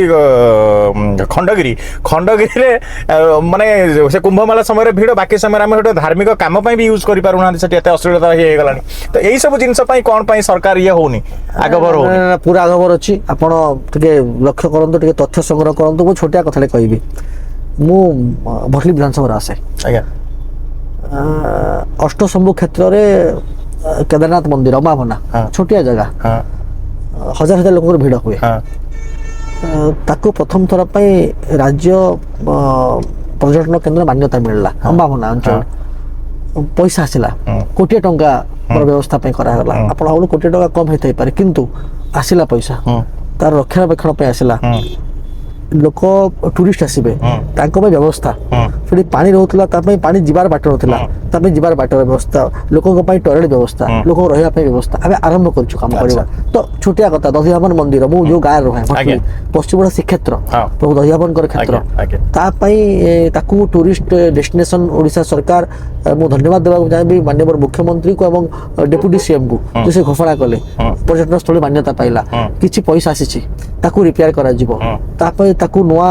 ଖଣ୍ଡଗିରିରେ ମାନେ ସେ କୁମ୍ଭମେଳା ସମୟରେ ଭିଡ଼ ବାକି ସମୟରେ ଆମେ ଗୋଟେ ଧାର୍ମିକ କାମ ପାଇଁ ବି ୟୁଜ୍ କରିପାରୁନାହାନ୍ତି ସେଠି ଏତେ ଅଶ୍ଳୀଳତା ହେଇଗଲାଣି ତ ଏଇ ସବୁ ଜିନିଷ ପାଇଁ କ'ଣ ପାଇଁ ସରକାର ଇଏ ହଉନି ଆଗଭର ହଉନି ପୁରା ଆଗଭର ଅଛି ଆପଣ ଟିକେ ଲକ୍ଷ୍ୟ କରନ୍ତୁ ଟିକେ ତଥ୍ୟ ସଂଗ୍ରହ କରନ୍ତୁ ମୁଁ ଛୋଟିଆ କଥାଟେ କହିବି ମୁଁ ଭଟଲି ବିଧାନସଭାରେ ଆସେ ଆଜ୍ଞା ଅଷ୍ଟଶମ୍ଭୁ କ୍ଷେତ୍ରରେ କେଦାରନାଥ ମନ୍ଦିର ଅମାଭନା ଛୋଟିଆ ଜାଗା ହଜାର ହଜାର ଲୋକଙ୍କର ଭିଡ଼ ହୁଏ ତାକୁ ପ୍ରଥମ ଥର ପାଇଁ ରାଜ୍ୟ ପର୍ଯ୍ୟଟନ କେନ୍ଦ୍ର ମାନ୍ୟତା ମିଳିଲା ଅମାଭନା ଅଞ୍ଚଳ ପଇସା ଆସିଲା କୋଟିଏ ଟଙ୍କାର ବ୍ୟବସ୍ଥା ପାଇଁ କରାଗଲା ଆପଣ ଭାବନ୍ତୁ କୋଟିଏ ଟଙ୍କା କମ୍ ହେଇଥାଇପାରେ କିନ୍ତୁ ଆସିଲା ପଇସା ତାର ରକ୍ଷଣାବେକ୍ଷଣ ପାଇଁ ଆସିଲା ଲୋକ ଟୁରିଷ୍ଟ ଆସିବେ ତାଙ୍କ ପାଇଁ ବ୍ୟବସ୍ଥା ସେଠି ପାଣି ରହୁଥିଲା ତା ପାଇଁ ପାଣି ଯିବାର ବାଟ ନଥିଲା ତା ପାଇଁ ଯିବାର ବାଟର ବ୍ୟବସ୍ଥା ଲୋକଙ୍କ ପାଇଁ ଟଏଲେଟ ବ୍ୟବସ୍ଥା ଲୋକଙ୍କ ରହିବା ପାଇଁ ବ୍ୟବସ୍ଥା ଆମେ ଆରମ୍ଭ କରିଛୁ କାମ କରିବା ତ ଛୋଟିଆ କଥା ଦଧିବାମନ ମନ୍ଦିର ମୁଁ ଯୋଉ ଗାଁରେ ରହେ ପଶ୍ଚିମ ଓଡିଶା ଶ୍ରୀକ୍ଷେତ୍ର ପ୍ରଭୁ ଦଧିବାମନଙ୍କର କ୍ଷେତ୍ର ତା ପାଇଁ ତାକୁ ଟୁରିଷ୍ଟ ଡେଷ୍ଟିନେସନ ଓଡ଼ିଶା ସରକାର ମୁଁ ଧନ୍ୟବାଦ ଦେବାକୁ ଚାହିଁବି ମାନ୍ୟବର ମୁଖ୍ୟମନ୍ତ୍ରୀଙ୍କୁ ଏବଂ ଡେପୁଟି ସିଏମକୁ ଯେ ସେ ଘୋଷଣା କଲେ ପର୍ଯ୍ୟଟନ ସ୍ଥଳୀ ମାନ୍ୟତା ପାଇଲା କିଛି ପଇସା ଆସିଛି ତାକୁ ରିପେୟାର କରାଯିବ ତା ପାଇଁ ତାକୁ ନୂଆ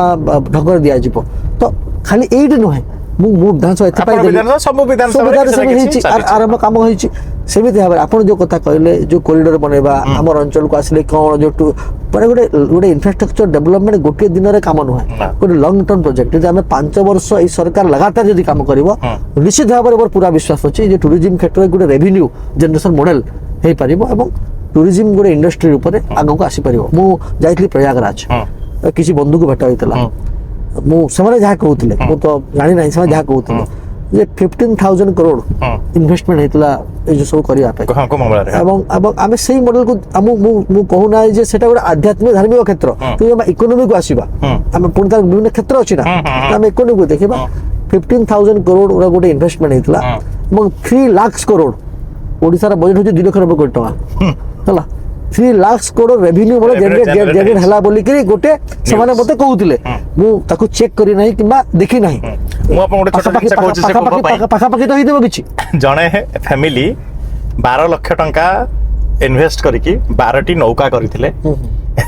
ଢଙ୍ଗରେ ଦିଆଯିବ ତ ଖାଲି ଏଇଠି ନୁହେଁ ମୁଁ ବିଧାନସଭା ଏଥିପାଇଁ ଆପଣ ଦେଲି ବିଧାନସଭା ସବୁ ବିଧାନସଭାରେ କିଛି ନା କିଛି ହେଇଛି ଚାଲିଛି। ଆରମ୍ଭ କାମ ହେଇଛି ସେମିତି ଭାବରେ ଆପଣ ଯୋଉ କଥା କହିଲେ ଯୋଉ କରିଡର ବନେଇବା ଆମର ଅଞ୍ଚଳକୁ ଆସିଲେ କଣ ଯୋଉ ମାନେ ଗୋଟେ ଇନଫ୍ରାଷ୍ଟ୍ରକ୍ଚର ଡେଭଲପମେଣ୍ଟ ଗୋଟିଏ ଦିନରେ କାମ ନୁହେଁ ନା। ଗୋଟେ ଲଙ୍ଗ ଟର୍ମ ପ୍ରୋଜେକ୍ଟ ଯଦି ଆମେ 5 ବର୍ଷ ଏଇ ସରକାର ଲଗାତାର ଯଦି କାମ କରିବ ନିଶ୍ଚିତ ଭାବରେ ମୋର ପୁରା ବିଶ୍ୱାସ ଅଛି ଯେ ଟୁରିଜିମ କ୍ଷେତ୍ରରେ ଗୋଟେ ରେଭିନ୍ୟୁ ଜେନେରେସନ ମଡେଲ ହେଇପାରିବ ଏବଂ ଟୁରିଜିମ ଗୋଟେ ଇଣ୍ଡଷ୍ଟ୍ରି ଉପରେ ଆଗକୁ ଆସିପାରିବ ମୁଁ ଯାଇଥିଲି ପ୍ରୟାଗରାଜ କିଛି ବନ୍ଧୁକୁ ଭେଟ ହେଇଥିଲା ମୁଁ ସେମାନେ ଯାହା କହୁଥିଲେ ମୁଁ ତ ଜାଣି ନାହିଁ ସେମାନେ ଯାହା କହୁଥିଲେ ଯେ 15,000 crore ଇନଭେଷ୍ଟମେଣ୍ଟ ହେଇଥିଲା ଏ ଯୋଉ ସବୁ କରିବା ପାଇଁ ହଁ କୁମ୍ଭମେଳାରେ ଏବଂ ଆମେ ସେଇ ମଡେଲକୁ ମୁଁ କହୁନାହିଁ ଯେ ସେଟା ଗୋଟେ ଆଧ୍ୟାତ୍ମିକ ଧାର୍ମିକ କ୍ଷେତ୍ର କିନ୍ତୁ ଆମେ ଇକୋନୋମିକୁ ଆସିବା ଆମେ ପୁଣି ତାର ବିଭିନ୍ନ କ୍ଷେତ୍ର ଅଛି ନା ଆମେ ଇକୋନୋମିକୁ ଦେଖିବା 15,000 crore ଗୋଟେ ଇନଭେଷ୍ଟମେଣ୍ଟ ହେଇଥିଲା ଏବଂ 3 ଲାଖ crore ଓଡ଼ିଶାର ବଜେଟ୍ ହେଉଛି 2 ଲକ୍ଷ 90 କୋଟି ଟଙ୍କା ହେଲା 3 ଲାଖ crore ରେଭିନ୍ୟୁ ମାନେ ଜେନେରେଟ୍ ହେଲା ବୋଲିକିରି ଗୋଟେ ସେମାନେ ମତେ କହୁଥିଲେ ମୁଁ ତାକୁ ଚେକ୍ କରି ନାହିଁ କିମ୍ବା ଦେଖି ନାହିଁ ମୁଁ ଆପଣଙ୍କୁ ଗୋଟେ ଛୋଟ ଜିନିଷ କହୁଛି ସେ କୁମ୍ଭ ପାଇଁ ପାଖାପାଖି ତ ହେଇଥିବ କିଛି ଜଣେ ଫ୍ୟାମିଲି 12 ଲକ୍ଷ ଟଙ୍କା ଇନଭେଷ୍ଟ କରିକି 12ଟି ନୌକା କରିଥିଲେ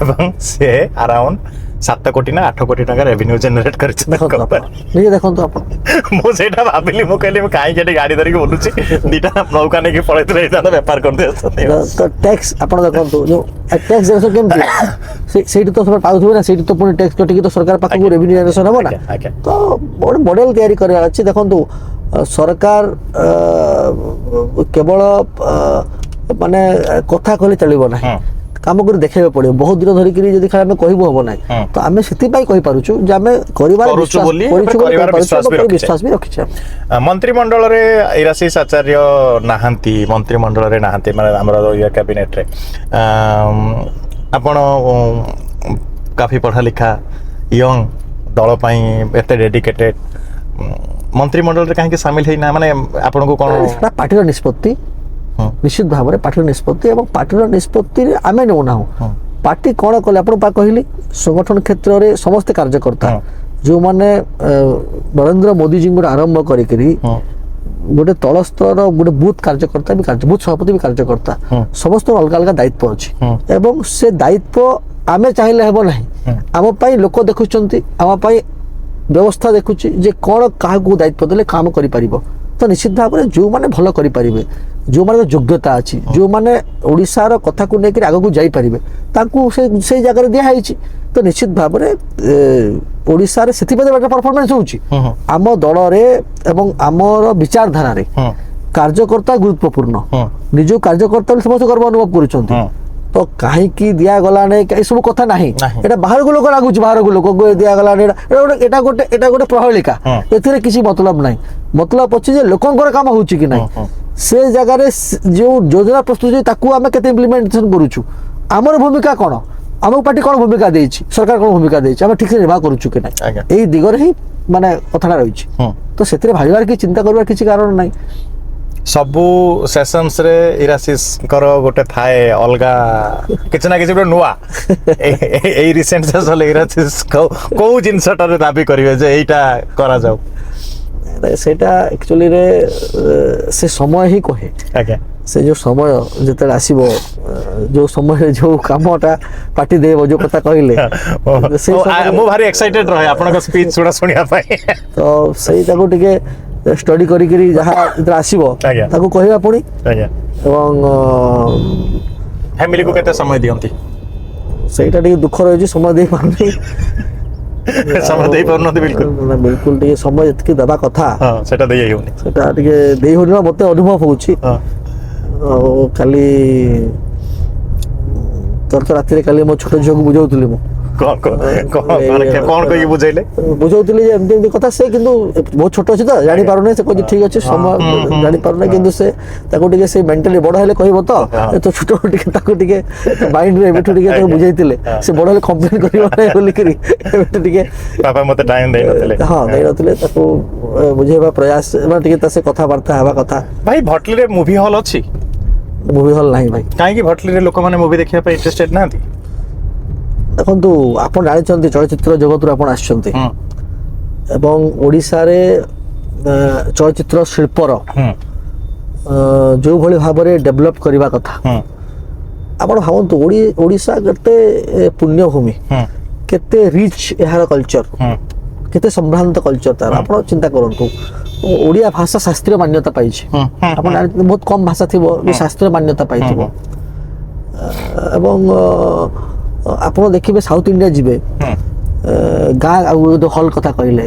ଏବଂ ସେ ଆରାଉଣ୍ଡ 7 କୋଟି ନା 8 କୋଟି ଟଙ୍କା ରେଭିନ୍ୟୁ ଜେନେରେଟ୍ କରିଛନ୍ତି ଦେଖନ୍ତୁ ଆପଣ ନିଜେ ଦେଖନ୍ତୁ ଆପଣ ମୁଁ ସେଇଟା ଭାବିଲି ମୁଁ କହିଲି ମୁଁ କାହିଁକି ଏଠି ଗାଡି ଧରିକି ବୁଲୁଛି ଦିଟା ନୌକା ନେଇକି ପଳେଇଥିଲେ ହେଇଥାନ୍ତା ବେପାର କରିଦେଇଛନ୍ତି ତ ଟ୍ୟାକ୍ସ ଆପଣ ଦେଖନ୍ତୁ ଯୋଉ ଟ୍ୟାକ୍ସ ଜେନେରେସନ କେମିତି ସେଇଠି ତ ସେମାନେ ପାଉଥିବେ ନା ସେଇଠି ତ ପୁଣି ଟ୍ୟାକ୍ସ କଟିକି ତ ସରକାର ପାଖକୁ ରେଭିନ୍ୟୁ ଜେନେରେସନ ହେବ ନା ଆଜ୍ଞା ତ ଗୋଟେ ମଡେଲ ତିଆରି କରିବାର ଅଛି ଦେଖନ୍ତୁ ସରକାର କେବଳ ମାନେ କଥା କହିଲେ ଚଳିବ ନାହିଁ କାମ କରି ଦେଖେଇବାକୁ ପଡିବ ବହୁତ ଦିନ ଧରିକିରି ଯଦି ଖାଲି ଆମେ କହିବୁ ହବ ନାହିଁ ତ ଆମେ ସେଥିପାଇଁ କହିପାରୁଛୁ ଯେ ଆମେ କରିବାର ବିଶ୍ୱାସ ବି ରଖିଛେ ମନ୍ତ୍ରିମଣ୍ଡଳରେ ଇରାଶିଷ ଆଚାର୍ଯ୍ୟ ନାହାନ୍ତି ମନ୍ତ୍ରିମଣ୍ଡଳରେ ନାହାନ୍ତି ମାନେ ଆମର ଇଏ କ୍ୟାବିନେଟରେ ଆପଣ କାଫି ପଢ଼ା ଲେଖା ୟଙ୍ଗ ଦଳ ପାଇଁ ଏତେ ଡେଡିକେଟେଡ ମନ୍ତ୍ରିମଣ୍ଡଳରେ କାହିଁକି ସାମିଲ ହେଇନା ମାନେ ଆପଣଙ୍କୁ କ'ଣ ପାର୍ଟିର ନିଷ୍ପତ୍ତି ନିଶ୍ଚିତ ଭାବରେ ପାର୍ଟିର ନିଷ୍ପତ୍ତି ଏବଂ ପାର୍ଟିର ନିଷ୍ପତ୍ତିରେ ଆମେ ନେଉନାହୁଁ ପାର୍ଟି କ'ଣ କଲେ ଆପଣ କହିଲି ସଂଗଠନ କ୍ଷେତ୍ରରେ ସମସ୍ତେ କାର୍ଯ୍ୟକର୍ତ୍ତା ଯେଉଁମାନେ ନରେନ୍ଦ୍ର ମୋଦିଜୀଙ୍କୁ ଆରମ୍ଭ କରିକିରି ଗୋଟେ ତଳ ସ୍ତରର ଗୋଟେ ବୁଥ କାର୍ଯ୍ୟକର୍ତ୍ତା ବି ବୁଥ ସଭାପତି ବି କାର୍ଯ୍ୟକର୍ତ୍ତା ସମସ୍ତଙ୍କର ଅଲଗା ଅଲଗା ଦାୟିତ୍ୱ ଅଛି ଏବଂ ସେ ଦାୟିତ୍ୱ ଆମେ ଚାହିଁଲେ ହେବ ନାହିଁ ଆମ ପାଇଁ ଲୋକ ଦେଖୁଛନ୍ତି ଆମ ପାଇଁ ବ୍ୟବସ୍ଥା ଦେଖୁଛି ଯେ କ'ଣ କାହାକୁ ଦାୟିତ୍ୱ ଦେଲେ କାମ କରିପାରିବ ତ ନିଶ୍ଚିତ ଭାବରେ ଯେଉଁମାନେ ଭଲ କରିପାରିବେ ଯେଉଁମାନଙ୍କ ଯୋଗ୍ୟତା ଅଛି ଯେଉଁମାନେ ଓଡ଼ିଶାର କଥାକୁ ନେଇକରି ଆଗକୁ ଯାଇପାରିବେ ତାଙ୍କୁ ସେଇ ଜାଗାରେ ଦିଆହେଇଛି ତ ନିଶ୍ଚିତ ଭାବରେ ଓଡ଼ିଶାରେ ସେଥିପାଇଁ ଗୋଟେ ପରଫର୍ମାନ୍ସ ହେଉଛି ଆମ ଦଳରେ ଏବଂ ଆମର ବିଚାରଧାରାରେ କାର୍ଯ୍ୟକର୍ତ୍ତା ଗୁରୁତ୍ୱପୂର୍ଣ୍ଣ ନିଜ କାର୍ଯ୍ୟକର୍ତ୍ତା ସମସ୍ତେ ଗର୍ବ ଅନୁଭବ କରୁଛନ୍ତି ତ କାହିଁକି ଦିଆଗଲା ନାହିଁ ଏସବୁ କଥା ନାହିଁ ଏଇଟା ବାହାରକୁ ଲୋକ ଲାଗୁଛି ବାହାରକୁ ଲୋକକୁ ଦିଆଗଲାନି ଏଇଟା ଗୋଟେ ପ୍ରହେଳିକା ଏଥିରେ କିଛି ମତଲବ ନାହିଁ ମତଲବ ଅଛି ଯେ ଲୋକଙ୍କର କାମ ହଉଛି କି ନାହିଁ ସେ ଜାଗାରେ ଯେଉଁ ଯୋଜନା ପ୍ରସ୍ତୁତ ତାକୁ ଆମେ କେତେ ଇମ୍ପ୍ଲିମେଣ୍ଟେସନ କରୁଛୁ ଆମର ଭୂମିକା କ'ଣ ଆମକୁ ପାର୍ଟି କ'ଣ ଭୂମିକା ଦେଇଛି ସରକାର କ'ଣ ଭୂମିକା ଦେଇଛି ଆମେ ଠିକସେ ନିର୍ବାହ କରୁଛୁ କି ନାହିଁ ଏଇ ଦିଗରେ ହିଁ ମାନେ କଥାଟା ରହିଛି ତ ସେଥିରେ ଭାବିବାର କି ଚିନ୍ତା କରିବାର କିଛି କାରଣ ନାହିଁ ସବୁ ସେସନ୍ସରେ ଇରାଶିଷଙ୍କର ଗୋଟେ ଥାଏ ଅଲଗା କିଛି ନା କିଛି ଗୋଟେ ନୂଆ ଏଇ ରିସେଣ୍ଟ ସେସନ୍ ଇରାଶିଷ କୋଉ ଜିନିଷଟାରେ ଦାବି କରିବେ ଯେ ଏଇଟା କରାଯାଉ ସେଇଟା ଆକ୍ଚୁଆଲିରେ ସେ ସମୟ ହିଁ କହେ ଆଜ୍ଞା ସେ ଯେଉଁ ସମୟ ଯେତେବେଳେ ଆସିବ ଯେଉଁ ସମୟରେ ଯେଉଁ କାମଟା ପାର୍ଟି ଦେବ ଯେଉଁ କଥା କହିଲେ ମୁଁ ଭାରି ଏକ୍ସାଇଟେଡ ରହେ ଆପଣଙ୍କ ସ୍ପିଚ ଗୁଡ଼ା ଶୁଣିବା ପାଇଁ ତ ସେଇଟାକୁ ଟିକେ ଷ୍ଟଡି କରିକିରି ଯାହା ଯେତେବେଳେ ଆସିବ ତାକୁ କହିବା ପୁଣି ଏବଂ ଫ୍ୟାମିଲିକୁ କେତେ ସମୟ ଦିଅନ୍ତି ସେଇଟା ଟିକେ ଦୁଃଖ ରହିଛି ସମୟ ଦେଇପାରୁନି ସମୟ ଦେଇପାରୁନାହାନ୍ତି ବିଲକୁଲ ଟିକେ ସମୟ ଯେତିକି ଦେବା କଥା ସେଟା ଦେଇ ହେଉନି ସେଟା ଟିକେ ଦେଇ ହଉନି ନା ମତେ ଅନୁଭବ ହଉଛି ଆଉ କାଲି ତୋର ତ ରାତିରେ କାଲି ମୋ ଛୋଟ ଝିଅକୁ ବୁଝାଉଥିଲି ମୁଁ କଣ କହିକି ବୁଝେଇଲେ ବୁଝାଉଥିଲି ଯେ ଏମିତି ଏମିତି କଥା ସେ କିନ୍ତୁ ବହୁତ ଛୋଟ ଅଛି ତ ଜାଣିପାରୁନାହିଁ ସେ କହୁଛି ଠିକ ଅଛି ସମୟ ଜାଣିପାରୁନାହିଁ କିନ୍ତୁ ସେ ତାକୁ ଟିକେ ସେ ମେଣ୍ଟାଲି ବଡ ହେଲେ କହିବ ତ ଛୋଟ ଟିକେ ତାକୁ ଟିକେ ମାଇଣ୍ଡରେ ଏବେଠୁ ଟିକେ ତାକୁ ବୁଝେଇଥିଲେ ସେ ବଡ ହେଲେ କମ୍ପ୍ଲେନ କରିବ ନାହିଁ ବୋଲିକିରି ଏବେଠୁ ଟିକେ ବାପା ମତେ ଟାଇମ ଦେଇନଥିଲେ ହଁ ଦେଇନଥିଲେ ତାକୁ ବୁଝେଇବା ପ୍ରୟାସ ଟିକେ ତା ସେ କଥାବାର୍ତ୍ତା ହେବା କଥା ଭାଇ ଭଟଲିରେ ମୁଭି ହଲ୍ ଅଛି ମୁଭି ହଲ୍ ନାହିଁ ଭାଇ କାହିଁକି ଭଟଲିରେ ଲୋକମାନେ ମୁଭି ଦେଖିବା ପାଇଁ ଇଣ୍ଟରେଷ୍ଟେଡ ନାହାନ୍ତି ଦେଖନ୍ତୁ ଆପଣ ଜାଣିଛନ୍ତି ଚଳଚ୍ଚିତ୍ର ଜଗତରୁ ଆପଣ ଆସିଛନ୍ତି ଏବଂ ଓଡ଼ିଶାରେ ଚଳଚ୍ଚିତ୍ର ଶିଳ୍ପର ଯେଉଁଭଳି ଭାବରେ ଡେଭଲପ କରିବା କଥା ଆପଣ ଭାବନ୍ତୁ ଓଡ଼ିଶା କେତେ ପୁଣ୍ୟଭୂମି କେତେ ରିଚ୍ ଏହାର କଲଚର କେତେ ସମ୍ଭ୍ରାନ୍ତ କଲଚର ତାର ଆପଣ ଚିନ୍ତା କରନ୍ତୁ ଓଡ଼ିଆ ଭାଷା ଶାସ୍ତ୍ରୀୟ ମାନ୍ୟତା ପାଇଛି ଆପଣ ଜାଣିଥିବେ ବହୁତ କମ ଭାଷା ଥିବ ଯେ ଶାସ୍ତ୍ରୀୟ ମାନ୍ୟତା ପାଇଥିବ ଏବଂ ଆପଣ ଦେଖିବେ ସାଉଥ ଇଣ୍ଡିଆ ଯିବେ ଗାଁ ଆଉ ହଲ୍ କଥା କହିଲେ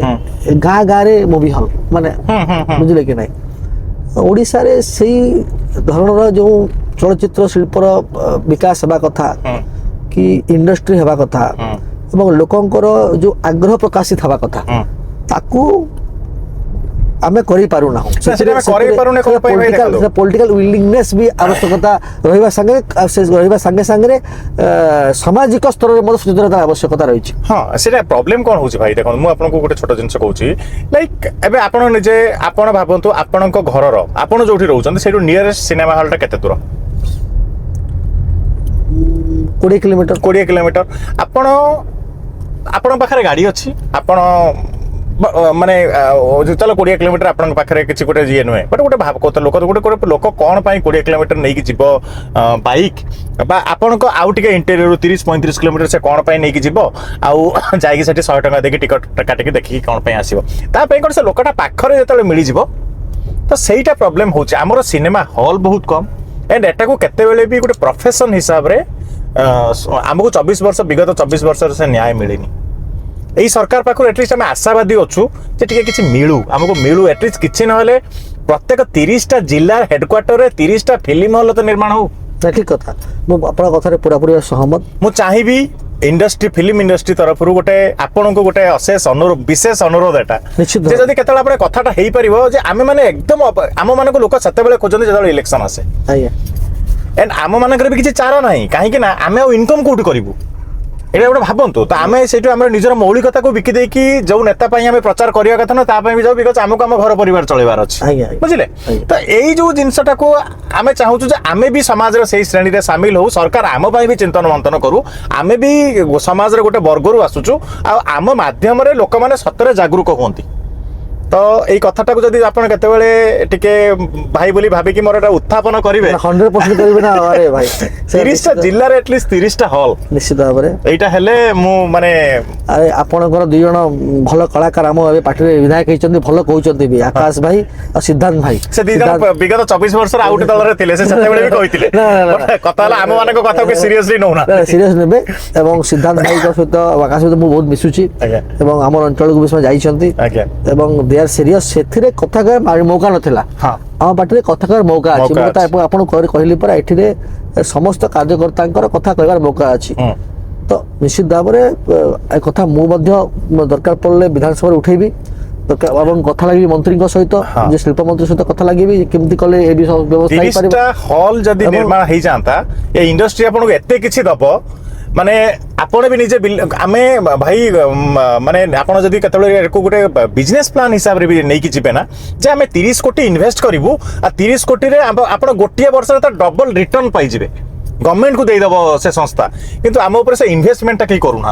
ଗାଁ ଗାଁରେ ମୁଭି ହଲ୍ ମାନେ ବୁଝିଲେ କି ନାହିଁ ଓଡ଼ିଶାରେ ସେଇ ଧରଣର ଯେଉଁ ଚଳଚ୍ଚିତ୍ର ଶିଳ୍ପର ବିକାଶ ହେବା କଥା କି ଇଣ୍ଡଷ୍ଟ୍ରି ହେବା କଥା ଏବଂ ଲୋକଙ୍କର ଯେଉଁ ଆଗ୍ରହ ପ୍ରକାଶିତ ହେବା କଥା ତାକୁ ଆମେ କରିପାରୁନାହୁଁ ପଲିଟିକାଲ ୱିଲିଂନେସ୍ ବି ଆବଶ୍ୟକତା ରହିବା ସାଙ୍ଗେ ସାଙ୍ଗରେ ସାମାଜିକ ସ୍ତରରେ ମଧ୍ୟ ସଚେତନତାର ଆବଶ୍ୟକତା ରହିଛି ହଁ ସେଟା ପ୍ରୋବ୍ଲେମ କ'ଣ ହଉଛି ଭାଇ ଦେଖନ୍ତୁ ମୁଁ ଆପଣଙ୍କୁ ଗୋଟେ ଛୋଟ ଜିନିଷ କହୁଛି ଲାଇକ୍ ଏବେ ଆପଣ ନିଜେ ଆପଣ ଭାବନ୍ତୁ ଆପଣଙ୍କ ଘରର ଆପଣ ଯୋଉଠି ରହୁଛନ୍ତି ସେଇଠୁ ନିୟରେଷ୍ଟ ସିନେମା ହଲ୍ଟା କେତେ ଦୂର 20 କିଲୋମିଟର ଆପଣ ଆପଣଙ୍କ ପାଖରେ ଗାଡ଼ି ଅଛି ଆପଣ ମାନେ ଚାଲ 20 କିଲୋମିଟର ଆପଣଙ୍କ ପାଖରେ କିଛି ଗୋଟେ ଇଏ ନୁହେଁ ବଟ୍ ଗୋଟେ ଭାବ କଥା ଲୋକ କ'ଣ ପାଇଁ 20 କିଲୋମିଟର ନେଇକି ଯିବ ବାଇକ୍ ବା ଆପଣଙ୍କ ଆଉ ଟିକେ ଇଣ୍ଟେରିୟରରୁ 30-35 କିଲୋମିଟର ସେ କ'ଣ ପାଇଁ ନେଇକି ଯିବ ଆଉ ଯାଇକି ସେଠି 100 ଟଙ୍କା ଦେଇକି ଟିକଟ କାଟିକି ଦେଖିକି କ'ଣ ପାଇଁ ଆସିବ ତା ପାଇଁ କ'ଣ ସେ ଲୋକଟା ପାଖରେ ଯେତେବେଳେ ମିଳିଯିବ ତ ସେଇଟା ପ୍ରୋବ୍ଲେମ ହେଉଛି ଆମର ସିନେମା ହଲ୍ ବହୁତ କମ୍ ଏଣ୍ଡ ଏଟାକୁ କେତେବେଳେ ବି ଗୋଟେ ପ୍ରଫେସନ ହିସାବରେ ଆମକୁ 24 ବର୍ଷ ବିଗତ 24 ବର୍ଷରେ ସେ ନ୍ୟାୟ ମିଳିନି এই সরকার পাখু এটলিস্ট আমি আশাবাদী অছু যে টিকে কিছু মিলু আমাকে মিলু এটলিস্ট কিছু নহলে প্রত্যেক 30টা জেলার হেডকোয়ার্টরে 30টা ফিল্ম হল তো নির্মাণ হোক ঠিক কথা মু আপনার কথারে পুরাপুরি সহমত মু চাহিবি ইন্ডস্ট্রি ফিল্ম ইন্ডস্ট্রি তরফরু গোটে আপনার গোটে অশেষ অনুরোধ বিশেষ অনুরোধ এটা যে যদি কেতবে আপনার কথাটা হয়ে পারিব যে আমি মানে একদম আম মানুষ লোক সেতবে খোঁজতে যেতবে ইলেকশন আসে এন্ড আম মানকরে বি কিছু চারা নাই কাহিঁকি না আমি আর ইনকম কোটি করিবু এটা গোটে ভাবন্তু তো আমি সেইটু আমার নিজের মৌলিকতাকে বিকি ଦେଇକି যে নেতা পাই আমি প্রচার করিয়া কথা না তা পাই যাও বিকজ আমাকে আমার ঘর পরিবার চলাইবার আছে বুঝলে তো এই যে জিনিসটাকে আমি চাহুଛୁ যে আমি বি সমাজের সেই শ্রেণীরে সামিল হও সরকার আম পাই বি চিন্তন মন্থন করু আমি বি সমাজের গোটে বর্গরু আসুଛୁ আর আম মাধ্যমরে লোক মানে সতরে জাগরুক হুঁতি তো এই কথাটাকে যদি আপনার কেতবে টিকে ভাই বলি ভাবিকি মোর এটা উত্থাপন করিবে 100% করিবে না আরে ভাই 30টা জেলার এটলিস্ট 30টা হল নিশ্চিত ভাবে এইটা হেলে মু মানে আরে আপনাଙ୍କର দুই জন ভালো কলাকার আম এবে পার্টিরে বিধায়ক হইচন্তি ভালো কହୁচন্তি বি আকাশ ভাই আর সিদ্ধান্ত ভাই সে দুই জন বিগত 24 বছর আউট দলরে থিলে সে সেতেবেলে বি কইতিলে কথা হলা আম মানক কথাকে সিরিয়াসলি নও না সিরিয়াস নেবে এবং সিদ্ধান্ত ভাইଙ୍କ সହିତ আকাশ সହିତ মু বহুত মিশুছি এবং আমার অঞ্চলକୁ ବି ସେମାନେ ଯାଇଛନ୍ତି এবং দে আর সিরিয়াস সেথিরে কথা কয় মৌকা নথিলা ଆମ ପାଟିରେ କଥା କହିବାର ମୌକା ଅଛି ମୁଁ ଆପଣ କହିଲି ପରା ଏଠିରେ ସମସ୍ତ କାର୍ଯ୍ୟକର୍ତ୍ତାଙ୍କର କଥା କହିବାର ମୌକା ଅଛି ତ ନିଶ୍ଚିତ ଭାବରେ ଏ କଥା ମୁଁ ମଧ୍ୟ ଦରକାର ପଡ଼ିଲେ ବିଧାନସଭାରେ ଉଠେଇବି ଏବଂ କଥା ଲାଗିବି ମନ୍ତ୍ରୀଙ୍କ ସହିତ ଯେ ଶିଳ୍ପ ମନ୍ତ୍ରୀ ସହିତ କଥା ଲାଗିବି କେମିତି କଲେ ଏ ବ୍ୟବସ୍ଥା ହେଇପାରିବ ହଲ୍ ଯଦି ନିର୍ମାଣ ହେଇଯାନ୍ତା ଏ ଇଣ୍ଡଷ୍ଟ୍ରି ଆପଣଙ୍କୁ ଏତେ କିଛି ଦବ মানে আপন বি নিজে আমি ভাই মানে আপনার যদি কেতবে গোটে বিজনেস প্লান হিসাবে বি নেইকি যাবে না যে আমি 30 কোটি ইনভেস্ট করবু আর 30 কোটি আপনার গোটিয়ে বর্ষে তার ডবল রিটর্ন পাইଯିবে গভর্নমেন্ট কু দেইদেব সে সংস্থা কিন্তু আম উপরে সে ইনভেস্টমেন্টটা কেই করু না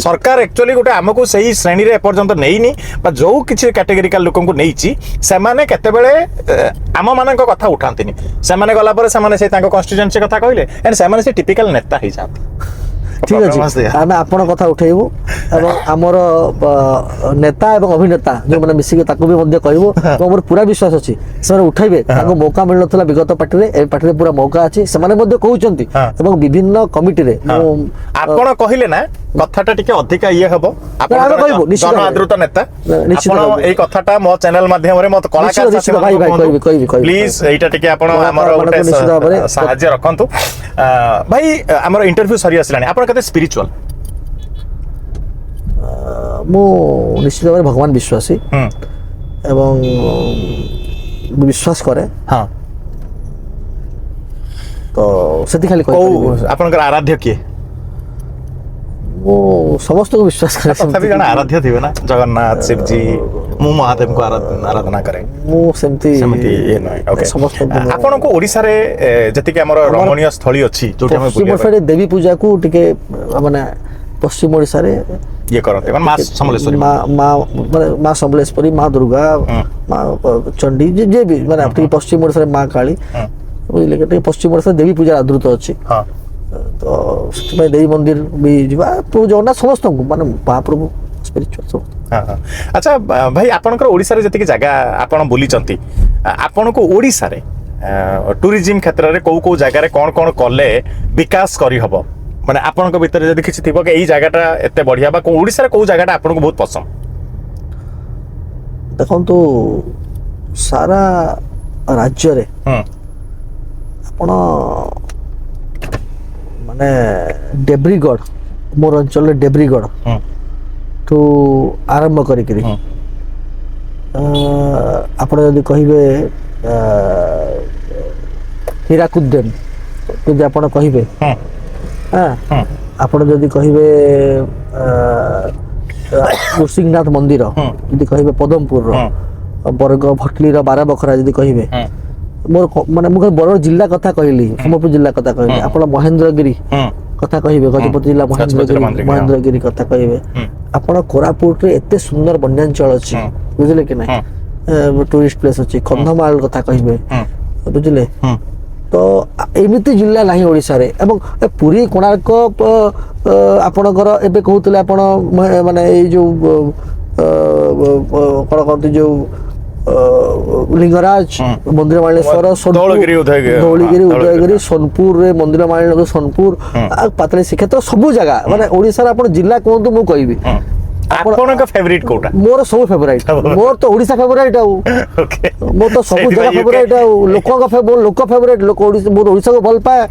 সরকার একচুয়ালি গোটে আমকু সেই শ্রেণীরে এপর্যন্ত নেইনি বা যে কিছু ক্যাটেগরিকাল লোকଙ୍କୁ নেইছি সেমানে কেতেবেলে আম মানক কথা উঠান্তিনি সেমানে গলা পরে সেমানে সেই তাঙ্ক কনস্টিটুয়েন্সি কথা কইলে এন্ড সেমানে সে টিপিক্যাল নেতা হই যাতে ঠিক আছে আমি আপনার কথা উঠাইবু এবং আমার নেতা এবং অভিনেতা যে মিশিকি তাকে বি মধ্যে কইবু মোর পুরা বিশ্বাস আছে ସେମାନେ উঠাইবে তাকে মৌকা মিলনথলা বিগত পার্টিরে এই পার্টিরে পুরা মৌকা আছে ସେମାନେ মধ্যে কହୁଛନ୍ତି এবং বিভিন্ন কমিটিরে আপন কহিলে না কথাটা টিকে অধিক ইয়ে হবো আপন জন আদৃত নেতা আপন এই কথাটা মো চ্যানেল মাধ্যমে মত কলাকার ভাই ভাই কইবি প্লিজ এইটা টিকে আপন আমার ওটে সাহায্য রাখন্তু ভাই আমার ইন্টারভিউ সরি আসলানি আপন কতে স্পিরিচুয়াল মু নিশ্চিত ভাবে ভগবান বিশ্বাসী এবং বিশ্বাস করে হ্যাঁ তো সেটি খালি কই আপনার আরাধ্য কি ମୁଁ ସମସ୍ତଙ୍କୁ ବିଶ୍ୱାସ କରେ ତଥାପି ଜଣେ ଆରାଧ୍ୟ ଥିବେ ନା ଜଗନ୍ନାଥ ଶିବଜୀ ମୁଁ ମହାଦେବଙ୍କୁ ଆରାଧନା କରେ ମୁଁ ସେମିତି ଇଏ ନୁହେଁ ଓକେ ଆପଣଙ୍କୁ ଓଡ଼ିଶାରେ ଯେତିକି ଆମର ରମଣୀୟ ସ୍ଥଳୀ ଅଛି ଯୋଉଠି ଆମେ ବୁଲିବା ଦେବୀ ପୂଜାକୁ ଟିକେ ମାନେ ପଶ୍ଚିମ ଓଡ଼ିଶାରେ ଇଏ କରନ୍ତି ମାନେ ମା ସମଲେଶ୍ୱରୀ ମାନେ ମା ସମଲେଶ୍ୱରୀ ମା ଦୁର୍ଗା ମା ଚଣ୍ଡୀ ଯେ ବି ମାନେ ଟିକେ ପଶ୍ଚିମ ଓଡ଼ିଶାରେ ମା କାଳୀ ବୁଝିଲେ ଟିକେ ପଶ୍ଚିମ ଓଡ଼ିଶାରେ ଦେବୀ ପୂଜା ଆଦୃତ ଅଛି ତ ସେଥିପାଇଁ ଦେବୀ ମନ୍ଦିର ବି ଯିବା ପ୍ରଭୁ ଜଗନ୍ନାଥ ସମସ୍ତଙ୍କୁ ମାନେ ମହାପ୍ରଭୁ ସ୍ପିରିଚୁଆଲ ସବୁ अच्छा भाई आपनकर ओडिसा रे जतिक जगह आपण बुलीचंती आपनको ओडिसा रे टूरिज्म क्षेत्र रे को जगह रे कोन कले विकास करी हबो माने आपनक भीतर जदि किछि थिबो कि एई जगहटा एते बढ़िया बा ओडिसा रे को जगहटा आपनको बहुत पसंद देखो तो सारा राज्य रे आपण माने डेब्रीगढ़ मोर अंचल डेब्रीगढ़ तो आरंभ करी आपण यदि कहिबे हीराकुद डैम यदि आपण कहिबे हाँ आपण यदि कहिबे नृसिंहनाथ मंदिर यदि कहिबे पदमपुर बरग भटली बारा बखरा यदि कहिबे मोर माने मुझे बरगड़ जिला कथा कहली सम्बलपुर जिला कथा कहली आपण महेंद्रगिरी कथा कहिबे गजपति जिला महेंद्रगिरी कथा कहिबे आपण कोरापुट रे एते सुंदर वन्यांचल अछि बुझले कि नहीं टूरिस्ट प्लेस अछि कंधमाल कथा कहिबे बुझले तो एमिति जिला नाही ओडिसा रे एवं पुरी कोणार्क आपणकर एबे कहउतले आपण माने ए जो कोन कहते जो लिंगराज मंदिर मालेश्वर धौलगिरी उदयगिरी सोनपुर रे मंदिर मालिनी सोनपुर पातली श्रीक्षेत्र सब जगह माने ओडिसा रे आपण जिला कहंतु मु कहबी आपनका फेवरेट कोटा मोर सब फेवरेट मोर तो ओडिसा फेवरेट आउ ओके मोर तो सब जगह फेवरेट आउ लोक फेवरेट लोक ओडिसा मोर ओडिसा को भल पाए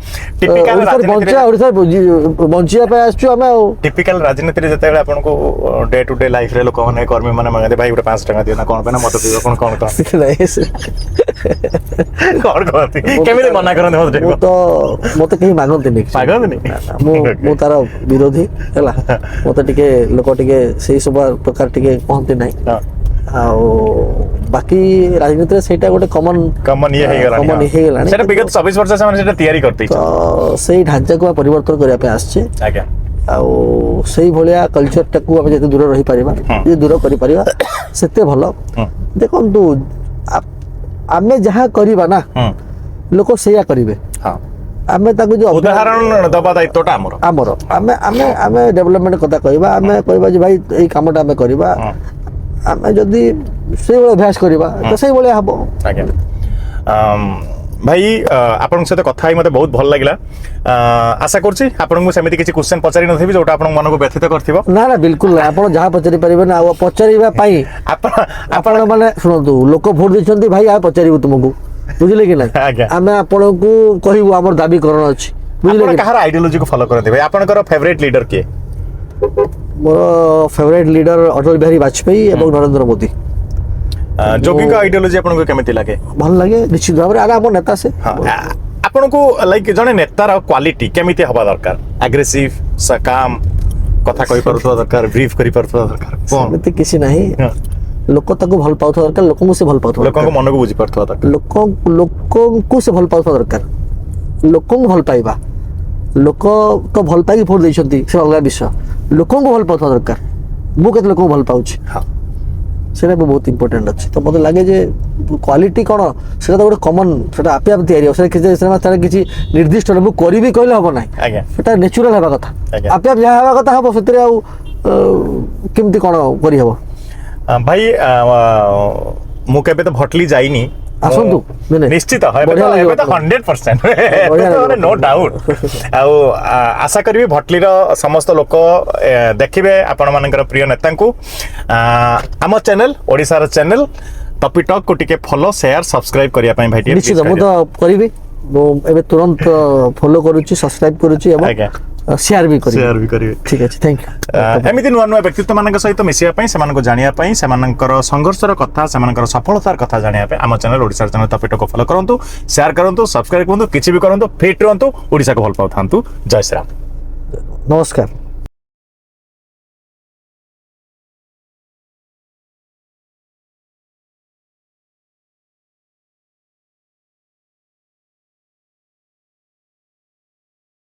ओडिसा ओडिसा बंचिया पे आछू हमें टिपिकल राजनीति रे जते आपन को डे टू डे लाइफ रे लोक माने कर्मी माने मांगदे भाई गुटे 5 टका दियो ना कोन पे ना मत दियो कोन कोन कोन कहती केमिति मना करन मत तो मते कहीं मागंती नहीं मु तार विरोधी हला मते टिके लोक टिके सेही सब प्रकार टिके कहंती नहीं आ बाकी राजनीति रे सेटा गोटे कॉमन ये हे गला सेटा विगत 24 वर्ष से माने सेटा तयारी करते तो सेही ढांचा को परिवर्तन करिया पे आछे आज्ञा आउ सेही भलिया कल्चर टाकू हम जते दूर रही परिबा जे दूर करि परिबा सेते भलो देखंतु आमे जहा करिबा ना लोक सेया करिवे हां आमे ताकू जो उदाहरण दबा दायित्वटा हमर आमे डेवलपमेंट कथा कहबा आमे कहबा जे भाई एई कामटा आमे करबा आमे जदी से अभ्यास करबा तो सेही भलिया हबो आज्ञा भाई आपन सहित कथा ही मते बहुत भल लागिला आशा करछि आपन को सेमिति किछि क्वेश्चन पचारि नथिबि जोटा आपन मन को व्यथित करथिबो ना ना बिल्कुल ना आपन जहा पचारि परिबे ना आ पचारिबा पई आपन माने सुनतु लोक भोट दिछंती भाई आ पचारिबो तुमको बुझले कि नहीं आमे आपन को कहिबो हमर दाबी करन अछि बुझले कि कहार आइडियोलॉजी को फॉलो करते भाई आपनकर फेवरेट लीडर के मोर फेवरेट लीडर अटल बिहारी वाजपेयी एवं नरेंद्र मोदी जोगी का आइडियोलॉजी आपन को केमिति लागे भल लागे निश्चित भाव रे आला हमर नेता से आपन को लाइक जने नेतार क्वालिटी केमिति हबा दरकार एग्रेसिव सकाम कथा कहि परथो दरकार ब्रीफ करि परथो दरकार सेमिति किछि नाही लोक ताको भल पाउथो दरकार लोक को से भल पाउथो लोक को मन को बुझी परथो दरकार लोक को से भल पाउथो दरकार लोक को भल पाइबा लोक तो भल पाई भोट दैछंती से अलग विषय लोक को भल पाउथो दरकार मु केते लोक को भल पाउछि हां सेटा बहुत इंपोर्टेंट अछि तो मते लागे जे क्वालिटी कोन सेटा तो गोटे कॉमन सेटा आपे आप तयारी से किछि सिनेमा तार किछि निर्दिष्ट मु करिबी कहले हबो नै आज्ञा सेटा नेचुरल हेबा कथा आपे आप जा हेबा कथा हबो सेतरे आ केमति कोन करि हबो भाई मु केबे तो भटली जाइनी आसंतु निश्चित है तो 100% नो डाउट आशा करी भटली समस्त लोक देखिए आपण मानकर प्रिय नेता को आम channel Odisha channel topic talk को टिके फॉलो शेयर सब्सक्राइब करिया पई भाई निश्चित मु तो करिबी मु एबे तुरंत फॉलो करूची सब्सक्राइब करूची एवं शेयर भी करिवे ठीक अछि थैंक यू एमिति नुआ नुआ व्यक्तित्व मानक सहित मिसिया पई सेमान को जानिया पई सेमानकर संघर्षर कथा सेमानकर सफलतार कथा जानिया पई आम चैनल ओडिसा चैनल टॉपिक को फॉलो करंतु शेयर करंतु सब्सक्राइब करंतु किछि भी करंतु फिट रहंतु ओडिसा को भल पाउथांतु जय श्री राम नमस्कार।